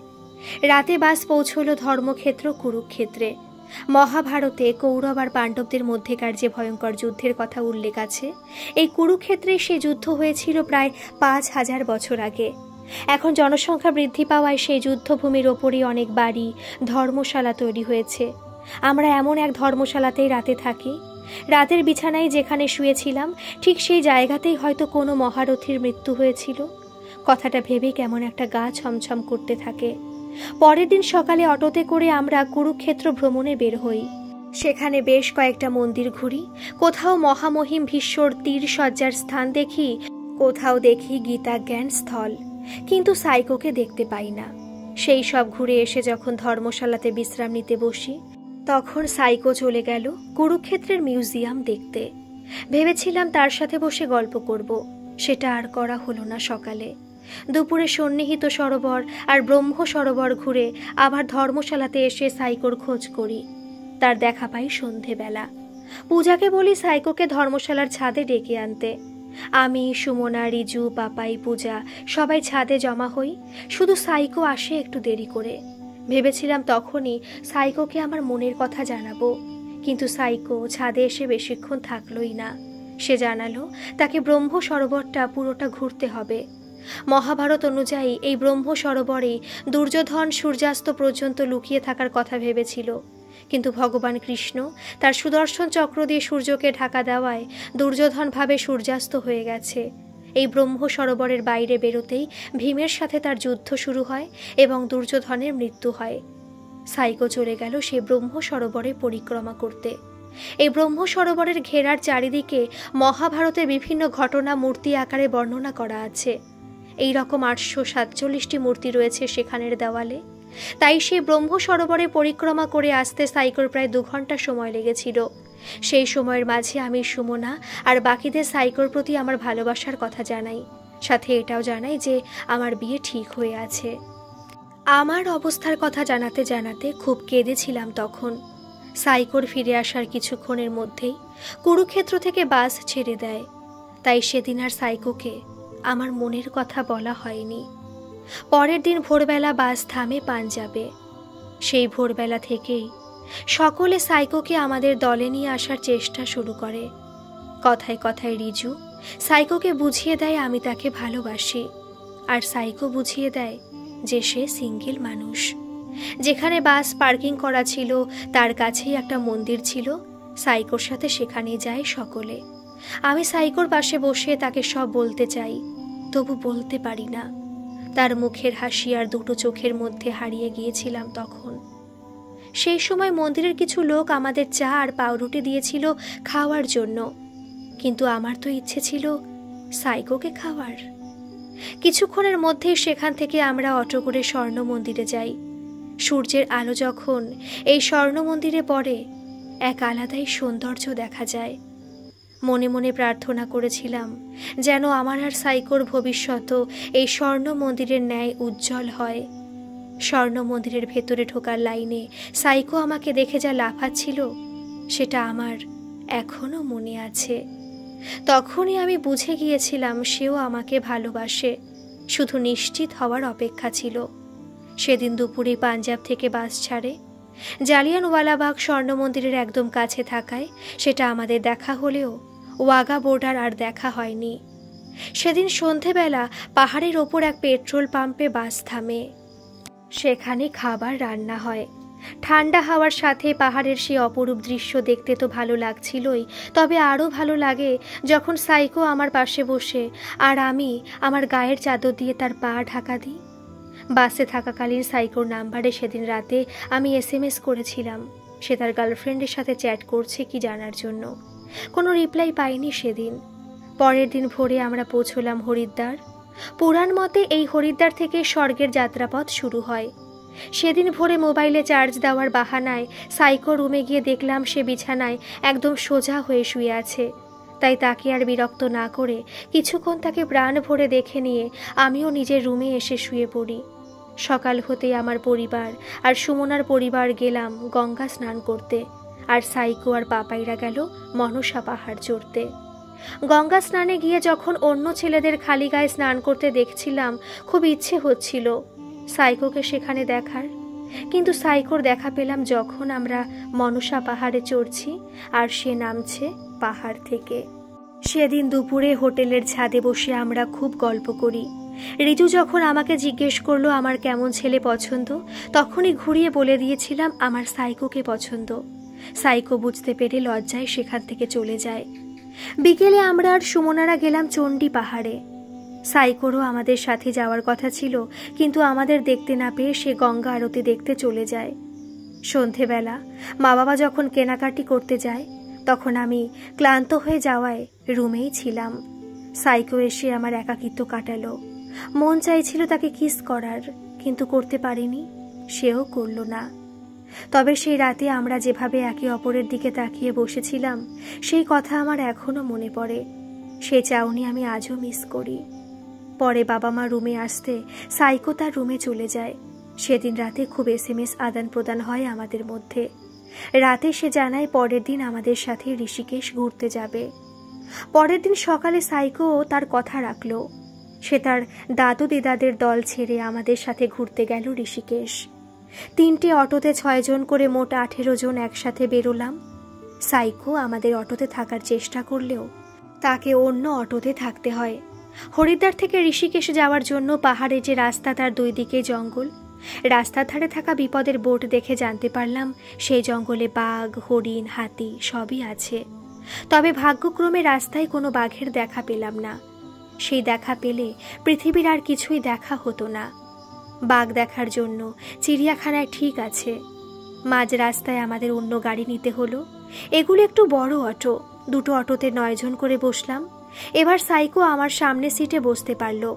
রাতে বাস পৌঁছল ধর্মক্ষেত্র কুরুক্ষেত্রে। মহাভারতে কৌরব আর পাণ্ডবদের মধ্যেকার যে ভয়ঙ্কর যুদ্ধের কথা উল্লেখ আছে, এই কুরুক্ষেত্রে সে যুদ্ধ হয়েছিল প্রায় 5000 বছর আগে। এখন জনসংখ্যা বৃদ্ধি পাওয়ায় সেই যুদ্ধভূমির ওপরই অনেক বাড়ি, ধর্মশালা তৈরি হয়েছে। আমরা এমন এক ধর্মশালাতেই রাতে থাকি। রাতের বিছানায় যেখানে শুয়েছিলাম ঠিক সেই জায়গাতেই হয়তো কোনো মহারথীর মৃত্যু হয়েছিল। কথাটা ভেবে কেমন একটা গা ছমছম করতে থাকে। পরের দিন সকালে অটোতে করে আমরা কুরুক্ষেত্র ভ্রমণে বের হই। সেখানে বেশ কয়েকটা মন্দির ঘুরি। কোথাও মহামহিম ভীষ্মর তীর সজ্জার স্থান দেখি, কোথাও দেখি গীতা জ্ঞান স্থল, কিন্তু সাইকোকে দেখতে পাই না। সেই সব ঘুরে এসে যখন ধর্মশালাতে বিশ্রাম নিতে বসি, তখন সাইকো চলে গেল কুরুক্ষেত্রের মিউজিয়াম দেখতে। ভেবেছিলাম তার সাথে বসে গল্প করব, সেটা আর করা হলো না। সকালে দুপুরে সন্নিহিত সরোবর আর ব্রহ্ম সরোবর ঘুরে আবার ধর্মশালাতে এসে সাইকোর খোঁজ করি। তার দেখা পাই সন্ধেবেলা। পূজাকে বলি সাইকোকে ধর্মশালার ছাদে ডেকে আনতে। আমি, সুমনা, রিজু, পাপাই, পূজা সবাই ছাদে জমা হই। শুধু সাইকো আসে একটু দেরি করে। ভেবেছিলাম তখনই সাইকোকে আমার মনের কথা জানাবো, কিন্তু সাইকো ছাদে এসে বেশিক্ষণ থাকলোই না। সে জানালো তাকে ব্রহ্ম সরোবরটা পুরোটা ঘুরতে হবে। মহাভারত অনুযায়ী এই ব্রহ্ম সরোবরে দুর্যোধন সূর্যাস্ত পর্যন্ত লুকিয়ে থাকার কথা ভেবেছিল, কিন্তু ভগবান কৃষ্ণ তার সুদর্শন চক্র দিয়ে সূর্যকে ঢাকা দেওয়ায় দুর্যোধন ভাবে সূর্যাস্ত হয়ে গেছে। এই ব্রহ্ম সরোবরের বাইরে বেরোতেই ভীমের সাথে তার যুদ্ধ শুরু হয় এবং দুর্যোধনের মৃত্যু হয়। সাইকো চলে গেল সেই ব্রহ্ম সরোবরে পরিক্রমা করতে। এই ব্রহ্ম সরোবরের ঘেরার চারিদিকে মহাভারতের বিভিন্ন ঘটনা মূর্তি আকারে বর্ণনা করা আছে। এই রকম 847টি মূর্তি রয়েছে সেখানের দেওয়ালে। তাই সেই ব্রহ্ম সরোবরে পরিক্রমা করে আসতে সাইকোর প্রায় 2 ঘন্টা সময় লেগেছিল। সেই সময়ের মাঝে আমি, সুমনা আর বাকিদের সাইকোর প্রতি আমার ভালোবাসার কথা জানাই, সাথে এটাও জানাই যে আমার বিয়ে ঠিক হয়ে আছে। আমার অবস্থার কথা জানাতে জানাতে খুব কেঁদেছিলাম তখন। সাইকোর ফিরে আসার কিছুক্ষণের মধ্যেই কুরুক্ষেত্র থেকে বাস ছেড়ে দেয়। তাই সেদিন আর সাইকোকে আমার মনের কথা বলা হয়নি। পরের দিন ভোরবেলা বাস থামে পাঞ্জাবে। সেই ভোরবেলা থেকেই সকলে সাইকোকে আমাদের দলে নিয়ে আসার চেষ্টা শুরু করে। কথায় কথায় রিজু সাইকোকে বুঝিয়ে দেয় আমি তাকে ভালোবাসি, আর সাইকো বুঝিয়ে দেয় যে সে সিঙ্গেল মানুষ। যেখানে বাস পার্কিং করা ছিল তার কাছেই একটা মন্দির ছিল। সাইকোর সাথে সেখানে যায় সকলে। আমি সাইকোর পাশে বসে তাকে সব বলতে চাই, তবু বলতে পারি না। তার মুখের হাসি আর দুটো চোখের মধ্যে হারিয়ে গিয়েছিলাম তখন। সেই সময় মন্দিরের কিছু লোক আমাদের চা আর পাউরুটি দিয়েছিল খাওয়ার জন্য, কিন্তু আমার তো ইচ্ছে ছিল সাইকোকে খাওয়ার। কিছুক্ষণের মধ্যেই সেখান থেকে আমরা অটো করে স্বর্ণ মন্দিরে যাই। সূর্যের আলো যখন এই স্বর্ণ মন্দিরে পড়ে, এক আলাদাই সৌন্দর্য দেখা যায়। মনে মনে প্রার্থনা করেছিলাম যেন আমার আর সাইকোর ভবিষ্যৎ এই স্বর্ণ মন্দিরের ন্যায় উজ্জ্বল হয়। স্বর্ণ মন্দিরের ভেতরে ঢোকার লাইনে সাইকো আমাকে দেখে যা লাফাচ্ছিল, সেটা আমার এখনো মনে আছে। তখনই আমি বুঝে গিয়েছিলাম সেও আমাকে ভালোবাসে, শুধু নিশ্চিত হওয়ার অপেক্ষা ছিল। সেদিন দুপুরে পাঞ্জাব থেকে বাস ছাড়ে। জালিয়ানওয়ালাবাগ স্বর্ণ মন্দিরের একদম কাছে থাকায় সেটা আমাদের দেখা হলেও ওয়াগা বর্ডার আর দেখা হয়নি। সেদিন সন্ধেবেলা পাহাড়ের ওপর এক পেট্রোল পাম্পে বাস থামে। সেখানে খাবার রান্না হয়। ঠান্ডা হাওয়ার সাথে পাহাড়ের সেই অপরূপ দৃশ্য দেখতে তো ভালো লাগছিলই, তবে আরও ভালো লাগে যখন সাইকো আমার পাশে বসে আর আমি আমার গায়ের চাদর দিয়ে তার পা ঢাকা দিই। বাসে থাকাকালীন সাইকোর নাম্বারে সেদিন রাতে আমি SMS করেছিলাম সে তার গার্লফ্রেন্ডের সাথে চ্যাট করছে কি জানার জন্য। কোনো রিপ্লাই পাইনি সেদিন। পরের দিন ভোরে আমরা পৌঁছলাম হরিদ্বার। পুরাণ মতে এই হরিদ্বার থেকে স্বর্গের যাত্রাপথ শুরু হয়। সেদিন ভোরে মোবাইলে চার্জ দেওয়ার বাহানায় সাইকো রুমে গিয়ে দেখলাম সে বিছানায় একদম সোজা হয়ে শুয়ে আছে। তাই তাকে আর বিরক্ত না করে কিছুক্ষণ তাকে প্রাণ ভরে দেখে নিয়ে আমিও নিজের রুমে এসে শুয়ে পড়ি। সকাল হতেই আমার পরিবার আর সুমনার পরিবার গেলাম গঙ্গা স্নান করতে, আর সাইকো আর পাপাইরা গেল মনসা পাহাড় চড়তে। গঙ্গা স্নানে গিয়ে যখন অন্য ছেলেদের খালি গায়ে স্নান করতে দেখছিলাম, খুব ইচ্ছে হচ্ছিল সাইকোকে সেখানে দেখার। কিন্তু সাইকোর দেখা পেলাম যখন আমরা মনসা পাহাড়ে চড়ছি আর সে নামছে পাহাড় থেকে। সেদিন দুপুরে হোটেলের ছাদে বসে আমরা খুব গল্প করি। রিজু যখন আমাকে জিজ্ঞেস করলো আমার কেমন ছেলে পছন্দ, তখনই ঘুরিয়ে বলে দিয়েছিলাম আমার সাইকোকে পছন্দ। সাইকো বুঝতে পেরে লজ্জায় সেখান থেকে চলে যায়। বিকেলে আমরা আর সুমনারা গেলাম চণ্ডী পাহাড়ে। সাইকোরও আমাদের সাথে যাওয়ার কথা ছিল, কিন্তু আমাদের দেখতে না পেয়ে সে গঙ্গা আরতি দেখতে চলে যায়। সন্ধেবেলা মা বাবা যখন কেনাকাটি করতে যায়, তখন আমি ক্লান্ত হয়ে যাওয়ায় রুমেই ছিলাম। সাইকো এসে আমার একাকিত্ব কাটালো। মন চাইছিল তাকে কিস করার, কিন্তু করতে পারিনি, সেও করল না। তবে সেই রাতে আমরা যেভাবে একে অপরের দিকে তাকিয়ে বসেছিলাম, সেই কথা আমার এখনো মনে পড়ে। সেই চাউনি আমি আজও মিস করি। পরে বাবা মা রুমে আসতে সাইকো তার রুমে চলে যায়। সেদিন রাতে খুব SMS আদান প্রদান হয় আমাদের মধ্যে। রাতে সে জানায় পরের দিন আমাদের সাথে ঋষিকেশ ঘুরতে যাবে। পরের দিন সকালে সাইকো তার কথা রাখলো। সে তার দাদু দিদাদের দল ছেড়ে আমাদের সাথে ঘুরতে গেল ঋষিকেশ। 3টে অটোতে 6 জন করে মোট 18 জন একসাথে বেরোলাম। সাইকো আমাদের অটোতে থাকার চেষ্টা করলেও তাকে অন্য অটোতে থাকতে হয়। হরিদ্বার থেকে ঋষিকেশে যাওয়ার জন্য পাহাড়ে যে রাস্তা, তার 2 দিকে জঙ্গল। রাস্তার ধারে থাকা বিপদের বোর্ড দেখে জানতে পারলাম সেই জঙ্গলে বাঘ, হরিণ, হাতি সবই আছে। তবে ভাগ্যক্রমে রাস্তায় কোনো বাঘের দেখা পেলাম না। সেই দেখা পেলে পৃথিবীর আর কিছুই দেখা হতো না। বাঘ দেখার জন্য চিড়িয়াখানায় ঠিক আছে। মাঝ রাস্তায় আমাদের অন্য গাড়ি নিতে হলো। এগুলো একটু বড় অটো। 2টো অটোতে 9 জন করে বসলাম। এবার সাইকো আমার সামনে সিটে বসতে পারলো।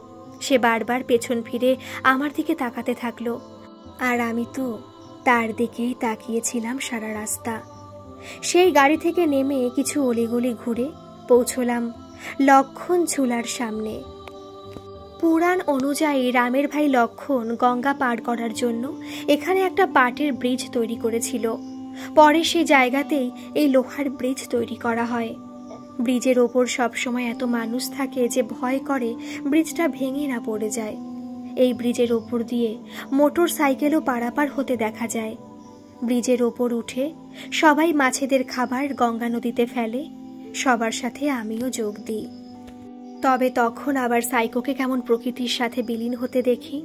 সে বারবার পেছন ফিরে আমার দিকে তাকাতে থাকলো, আর আমি তো তার দিকেই তাকিয়েছিলাম সারা রাস্তা। সেই গাড়ি থেকে নেমে কিছু অলিগলি ঘুরে পৌঁছলাম লক্ষণ ঝুলার সামনে। পুরাণ অনুযায়ী রামের ভাই লক্ষণ গঙ্গা পার করার জন্য এখানে একটা পাটের ব্রিজ তৈরি করেছিল। পরে সেই জায়গাতেই এই লোহার ব্রিজ তৈরি করা হয়। ব্রিজের ওপর সবসময় এত মানুষ থাকে যে ভয় করে ব্রিজটা ভেঙে না পড়ে যায়। এই ব্রিজের ওপর দিয়ে মোটর সাইকেলও পারাপার হতে দেখা যায়। ব্রিজের ওপর উঠে সবাই মাছেদের খাবার গঙ্গা নদীতে ফেলে। সবার সাথে আমিও যোগ দিই। তবে তখন আবার সাইকোকে কেমন প্রকৃতির সাথে বিলীন হতে দেখি।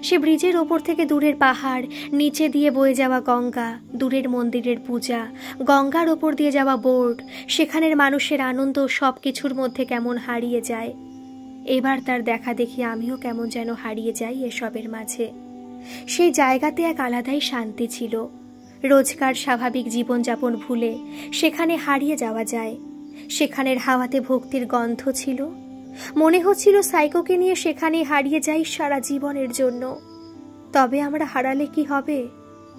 সে ব্রিজের ওপর থেকে দূরের পাহাড়, নিচে দিয়ে বয়ে যাওয়া গঙ্গা, দূরের মন্দিরের পূজা, গঙ্গার ওপর দিয়ে যাওয়া বোর্ড, সেখানের মানুষের আনন্দ সব কিছুর মধ্যে কেমন হারিয়ে যায়। এবার তার দেখা দেখি আমিও কেমন যেন হারিয়ে যাই এসবের মাঝে। সেই জায়গাতে এক আলাদাই শান্তি ছিল। রোজকার স্বাভাবিক জীবনযাপন ভুলে সেখানে হারিয়ে যাওয়া যায়। সেখানের হাওয়াতে ভক্তির গন্ধ ছিল। মনে হচ্ছিল সাইকোকে নিয়ে সেখানে হারিয়ে যাই সারা জীবনের জন্য। তবে আমরা হারালে কি হবে?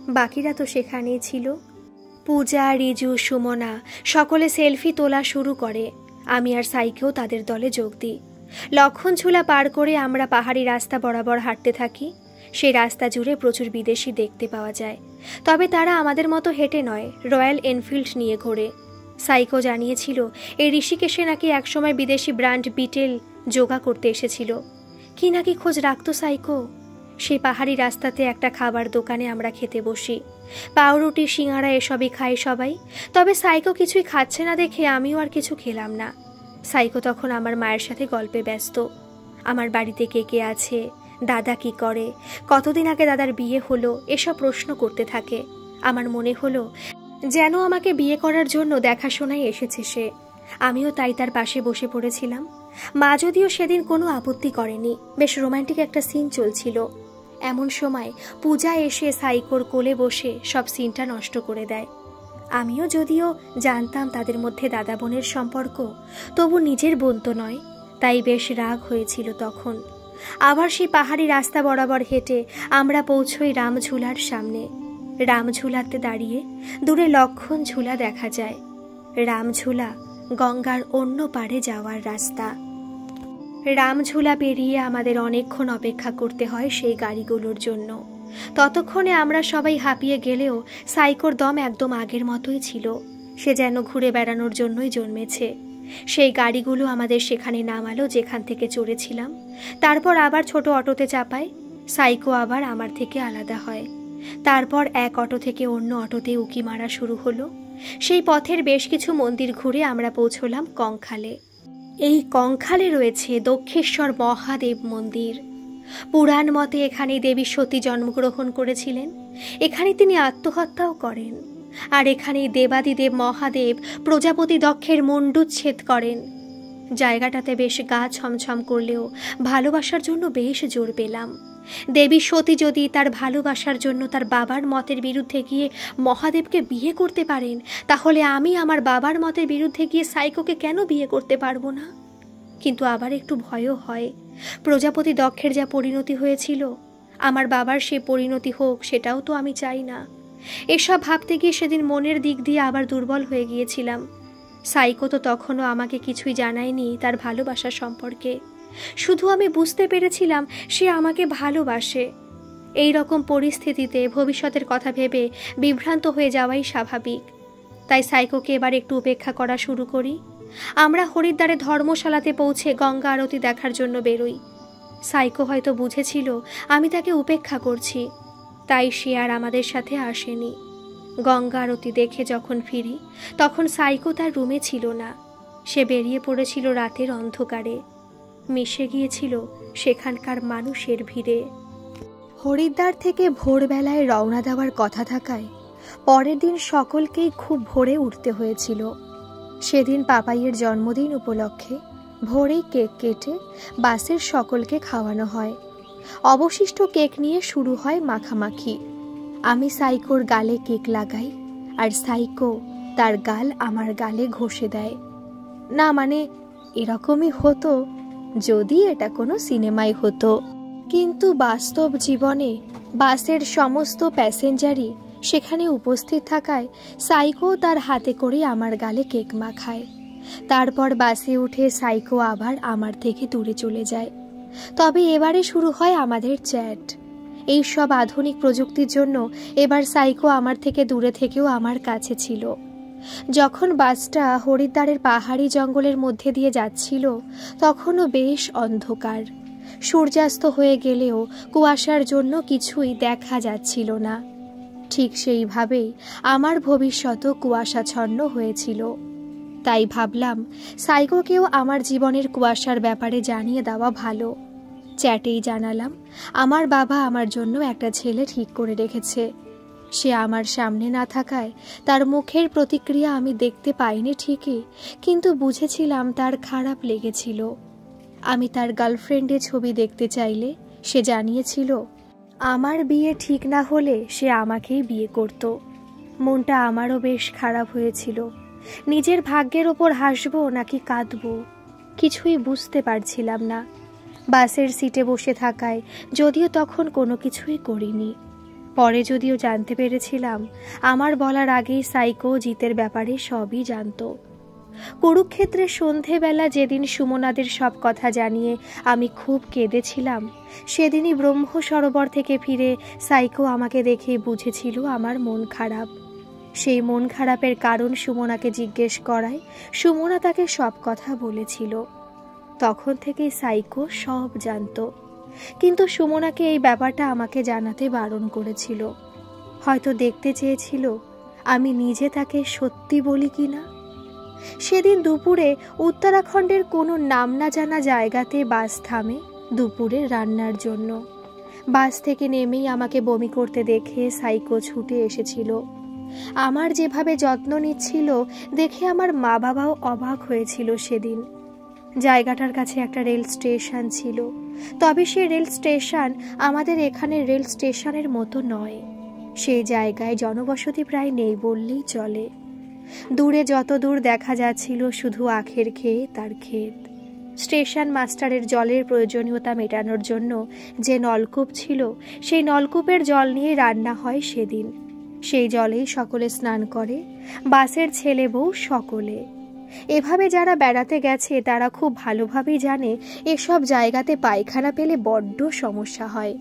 বাকিরা তো সেখানেই ছিল। পূজা, রিজু, সুমনা সকলে সেলফি তোলা শুরু করে। আমি আর সাইকেও তাদের দলে যোগ দিই। লক্ষণঝুলা পার করে আমরা পাহাড়ি রাস্তা বরাবর হাঁটতে থাকি। সেই রাস্তা জুড়ে প্রচুর বিদেশি দেখতে পাওয়া যায়। তবে তারা আমাদের মতো হেঁটে নয়, রয়্যাল এনফিল্ড নিয়ে ঘোরে। সাইকো জানিয়েছিল এই ঋষিকেশে নাকি একসময় বিদেশি ব্র্যান্ড বিটেল যোগা করতে এসেছিল। কি নাকি খোঁজ রাখতো সাইকো। সেই পাহাড়ি রাস্তাতে একটা খাবার দোকানে আমরা খেতে বসি। পাউরুটি, সিঙ্গারা এসবই খায় সবাই। তবে সাইকো কিছুই খাচ্ছে না দেখে আমিও আর কিছু খেলাম না। সাইকো তখন আমার মায়ের সাথে গল্পে ব্যস্ত। আমার বাড়িতে কে কে আছে, দাদা কি করে, কতদিন আগে দাদার বিয়ে হলো, এসব প্রশ্ন করতে থাকে। আমার মনে হলো যেন আমাকে বিয়ে করার জন্য দেখাশোনায় এসেছে সে। আমিও তাই তার পাশে বসে পড়েছিলাম। মা যদিও সেদিন কোনো আপত্তি করেনি, বেশ রোমান্টিক একটা সিন চলছিল। এমন সময় পূজা এসে সাইকোর কোলে বসে সব সিনটা নষ্ট করে দেয়। আমিও যদিও জানতাম তাদের মধ্যে দাদা বোনের সম্পর্ক, তবু নিজের বোন তো নয়, তাই বেশ রাগ হয়েছিল তখন। আবার সেই পাহাড়ি রাস্তা বরাবর হেঁটে আমরা পৌঁছই রামঝুলার সামনে। রামঝুলাতে দাঁড়িয়ে দূরে লক্ষণ ঝুলা দেখা যায়। রামঝুলা গঙ্গার অন্য পাড়ে যাওয়ার রাস্তা। রামঝুলা পেরিয়ে আমাদের অনেকক্ষণ অপেক্ষা করতে হয় সেই গাড়িগুলোর জন্য। ততক্ষণে আমরা সবাই হাঁপিয়ে গেলেও সাইকোর দম একদম আগের মতোই ছিল। সে যেন ঘুরে বেড়ানোর জন্যই জন্মেছে। সেই গাড়িগুলো আমাদের সেখানে নামালো যেখান থেকে চড়েছিলাম। তারপর আবার ছোট অটোতে চাপায়। সাইকো আবার আমার থেকে আলাদা হয়। তারপর এক অটো থেকে অন্য অটোতে উকি মারা শুরু হলো। সেই পথের বেশ কিছু মন্দির ঘুরে আমরা পৌঁছলাম কঙ্খালে। এই কঙ্খালে রয়েছে দক্ষেশ্বর মহাদেব মন্দির। পুরাণ মতে এখানে দেবী সতী জন্মগ্রহণ করেছিলেন। এখানে তিনি আত্মহত্যাও করেন। আর এখানেই দেবাদিদেব মহাদেব প্রজাপতি দক্ষের মুণ্ডুচ্ছেদ করেন। জায়গাটাতে বেশ গা ছমছম করলেও ভালোবাসার জন্য বেশ জোর পেলাম। দেবী সতী যদি তার ভালোবাসার জন্য তার বাবার মতের বিরুদ্ধে গিয়ে মহাদেবকে বিয়ে করতে পারেন, তাহলে আমি আমার বাবার মতের বিরুদ্ধে গিয়ে সাইকোকে কেন বিয়ে করতে পারবো না? কিন্তু আবার একটু ভয়ও হয়। প্রজাপতি দক্ষের যা পরিণতি হয়েছিল, আমার বাবার সে পরিণতি হোক, সেটাও তো আমি চাই না। এসব ভাবতে গিয়ে সেদিন মনের দিক দিয়ে আবার দুর্বল হয়ে গিয়েছিলাম। সাইকো তো তখনও আমাকে কিছুই জানায়নি তার ভালোবাসা সম্পর্কে। শুধু আমি বুঝতে পেরেছিলাম সে আমাকে ভালোবাসে। এই রকম পরিস্থিতিতে ভবিষ্যতের কথা ভেবে বিভ্রান্ত হয়ে যাওয়াই স্বাভাবিক। তাই সাইকোকে এবার একটু উপেক্ষা করা শুরু করি। আমরা হরিদ্বারে ধর্মশালাতে পৌঁছে গঙ্গা আরতি দেখার জন্য বেরোই। সাইকো হয়তো বুঝেছিল আমি তাকে উপেক্ষা করছি, তাই সে আর আমাদের সাথে আসেনি। গঙ্গা আরতি দেখে যখন ফিরি তখন সাইকো তার রুমে ছিল না। সে বেরিয়ে পড়েছিল রাতের অন্ধকারে, মিশে গিয়েছিল সেখানকার মানুষের ভিড়ে। হরিদ্বার থেকে ভোরবেলায় রওনা দেওয়ার কথা থাকায় পরের দিন সকলকেই খুব ভোরে উঠতে হয়েছিল। সেদিন পাপাইয়ের জন্মদিন উপলক্ষে ভোরেই কেক কেটে বাসের সকলকে খাওয়ানো হয়। অবশিষ্ট কেক নিয়ে শুরু হয় মাখামাখি। আমি সাইকোর গালে কেক লাগাই আর সাইকো তার গাল আমার গালে ঘষে দেয়। না মানে এরকমই হতো যদি এটা কোনো সিনেমায় হতো, কিন্তু বাস্তব জীবনে বাসের সমস্ত প্যাসেঞ্জারই সেখানে উপস্থিত থাকায় সাইকো তার হাতে করে আমার গালে কেক মাখায়। তারপর বাসে উঠে সাইকো আবার আমার থেকে দূরে চলে যায়। তবে এবারে শুরু হয় আমাদের চ্যাট। এই সব আধুনিক প্রযুক্তির জন্য এবার সাইকো আমার থেকে দূরে থেকেও আমার কাছে ছিল। যখন বাসটা হরিদ্বারের পাহাড়ি জঙ্গলের মধ্যে দিয়ে যাচ্ছিল তখনও বেশ অন্ধকার। সূর্যাস্ত হয়ে গেলেও কুয়াশার জন্য কিছুই দেখা যাচ্ছিল না। ঠিক সেইভাবেই আমার ভবিষ্যৎও কুয়াশাচ্ছন্ন হয়েছিল। তাই ভাবলাম সাইকোকেও আমার জীবনের কুয়াশার ব্যাপারে জানিয়ে দেওয়া ভালো। চ্যাটেই জানালাম আমার বাবা আমার জন্য একটা ছেলে ঠিক করে রেখেছে। সে আমার সামনে না থাকায় তার মুখের প্রতিক্রিয়া আমি দেখতে পাইনি ঠিকই, কিন্তু বুঝেছিলাম তার খারাপ লেগেছিল। আমি তার গার্লফ্রেন্ডের ছবি দেখতে চাইলে সে জানিয়েছিল আমার বিয়ে ঠিক না হলে সে আমাকেই বিয়ে করত। মনটা আমারও বেশ খারাপ হয়েছিল। নিজের ভাগ্যের ওপর হাসবো নাকি কাঁদবো কিছুই বুঝতে পারছিলাম না। বাসের সিটে বসে থাকায় যদিও তখন কোনো কিছুই করিনি। পরে যদিও জানতে পেরেছিলাম আমার বলার আগেই সাইকো জিতের ব্যাপারে সবই জানত। কুরুক্ষেত্রের সন্ধেবেলা যেদিন সুমনাদের সব কথা জানিয়ে আমি খুব কেঁদেছিলাম, সেদিনই ব্রহ্ম সরোবর থেকে ফিরে সাইকো আমাকে দেখে বুঝেছিল আমার মন খারাপ। সেই মন খারাপের কারণ সুমনাকে জিজ্ঞেস করায় সুমনা তাকে সব কথা বলেছিল। তখন থেকেই সাইকো সব জানত, কিন্তু সুমনাকে এই ব্যাপারটা আমাকে জানাতে বারণ করেছিল। হয়তো দেখতে চেয়েছিল আমি নিজে তাকে সত্যি বলি কিনা। সেদিন দুপুরে উত্তরাখণ্ডের কোনো নাম না জানা জায়গাতে বাস থামে দুপুরে রান্নার জন্য। বাস থেকে নেমেই আমাকে বমি করতে দেখে সাইকো ছুটে এসেছিল। আমার যেভাবে যত্ন নিচ্ছিল দেখে আমার মা বাবাও অবাক হয়েছিল সেদিন। জায়গাটার কাছে একটা রেল স্টেশন ছিল, তবে সেই রেল স্টেশন আমাদের এখানে রেল স্টেশনের মতো নয়। সেই জায়গায় জনবসতি প্রায় নেই বললেই চলে। দূরে যত দূর দেখা যাচ্ছিল শুধু আখের ক্ষেত তার ক্ষেত। স্টেশন মাস্টারের জলের প্রয়োজনীয়তা মেটানোর জন্য যে নলকূপ ছিল সেই নলকূপের জল নিয়ে রান্না হয় সেদিন। সেই জলেই সকলে স্নান করে, বাসের ছেলে বউ সকলে। এভাবে যারা বেড়াতে গেছে তারা খুব ভালোভাবেই জানে এসব জায়গাতে পায়খানা পেলে বড্ড সমস্যা হয়।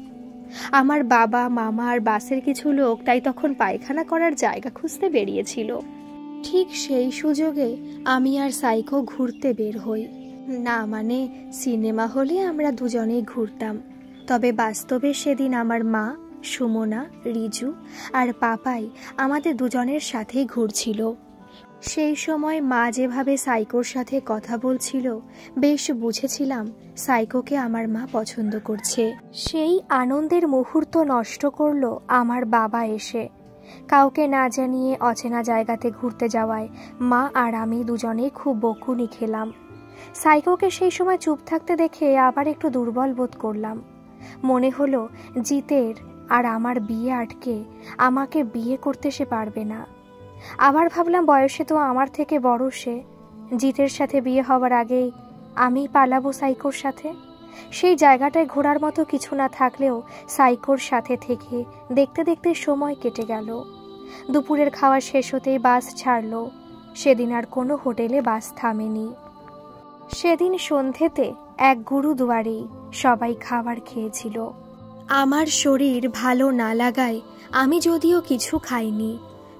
আমার বাবা মামা আর বাসের কিছু লোক তাই তখন পায়খানা করার জায়গা খুঁজতে বেরিয়েছিল। ঠিক সেই সুযোগে আমি আর সাইকো ঘুরতে বের হই। না মানে সিনেমা হলে আমরা দুজনেই ঘুরতাম, তবে বাস্তবে সেদিন আমার মা, সুমনা, রিজু আর পাপাই আমাদের দুজনের সাথেই ঘুরছিল। সেই সময় মা যেভাবে সাইকোর সাথে কথা বলছিল বেশ বুঝেছিলাম সাইকোকে আমার মা পছন্দ করছে। সেই আনন্দের মুহূর্ত নষ্ট করলো আমার বাবা এসে। কাউকে না জানিয়ে অচেনা জায়গাতে ঘুরতে যাওয়ায় মা আর আমি দুজনেই খুব বকুনি খেলাম। সাইকোকে সেই সময় চুপ থাকতে দেখে আবার একটু দুর্বল বোধ করলাম। মনে হলো জিতের আর আমার বিয়ে আটকে আমাকে বিয়ে করতে সে পারবে না। আবার ভাবলাম বয়সে তো আমার থেকে বড় সে, জিতের সাথে বিয়ে হওয়ার আগেই আমি পালাবো সাইকোর সাথে। সেই জায়গাটায় ঘোরার মতো কিছু না থাকলেও সাইকোর সাথে থেকে দেখতে দেখতে সময় কেটে গেল। দুপুরের খাওয়া শেষ হতেই বাস ছাড়ল। সেদিন আর কোনো হোটেলে বাস থামেনি। সেদিন সন্ধেতে এক গুরুদুয়ারেই সবাই খাবার খেয়েছিল। আমার শরীর ভালো না লাগায় আমি যদিও কিছু খাইনি,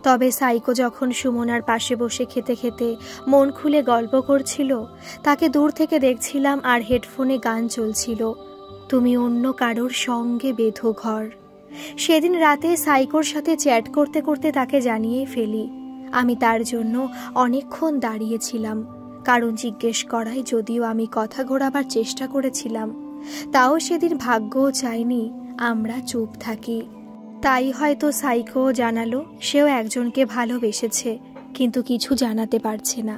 তবে সাইকো যখন সুমনার পাশে বসে খেতে খেতে মন খুলে গল্প করছিল, তাকে দূর থেকে দেখছিলাম আর হেডফোনে গান চলছিল, তুমি অন্য কারোর সঙ্গে বেঁধো ঘর। সেদিন রাতে সাইকোর সাথে চ্যাট করতে করতে তাকে জানিয়ে ফেলি। আমি তার জন্য অনেকক্ষণ দাঁড়িয়েছিলাম, কারণ জিজ্ঞেস করায় যদিও আমি কথা ঘোরাবার চেষ্টা করেছিলাম, তাও সেদিন ভাগ্যও চায়নি আমরা চুপ থাকি। তাই হয়তো সাইকো জানালো সেও একজনকে ভালোবেসেছে, কিন্তু কিছু জানাতে পারছে না।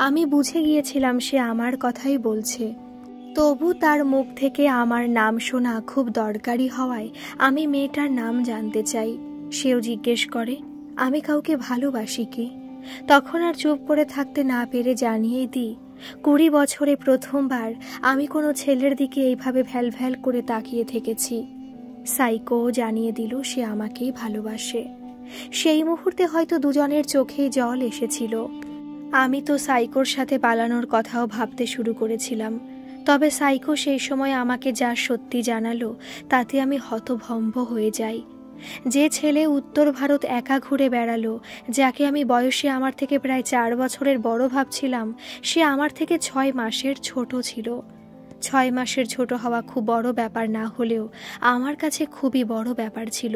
আমি বুঝে গিয়েছিলাম সে আমার কথাই বলছে। তবু তার মুখ থেকে আমার নাম শোনা খুব দরকারি হওয়ায় আমি মেয়েটার নাম জানতে চাই। সেও জিজ্ঞেস করে আমি কাউকে ভালোবাসি কি। তখন আর চুপ করে থাকতে না পেরে জানিয়ে দিই, 20 বছরে প্রথমবার আমি কোনো ছেলের দিকে এইভাবে ভ্যালভ্যাল করে তাকিয়ে থেকেছি। সাইকো জানিয়ে দিল সে আমাকেই ভালোবাসে। সেই মুহূর্তে হয়তো দুজনের চোখেই জল এসেছিল। আমি তো সাইকোর সাথে পালানোর কথাও ভাবতে শুরু করেছিলাম, তবে সাইকো সেই সময় আমাকে যা সত্যি জানালো তাতে আমি হতভম্ব হয়ে যাই। যে ছেলে উত্তর ভারত একা ঘুরে বেড়ালো, যাকে আমি বয়সে আমার থেকে প্রায় 4 বছরের বড় ভাবছিলাম, সে আমার থেকে 6 মাসের ছোট ছিল। 6 মাসের ছোট হওয়া খুব বড় ব্যাপার না হলেও আমার কাছে খুবই বড় ব্যাপার ছিল,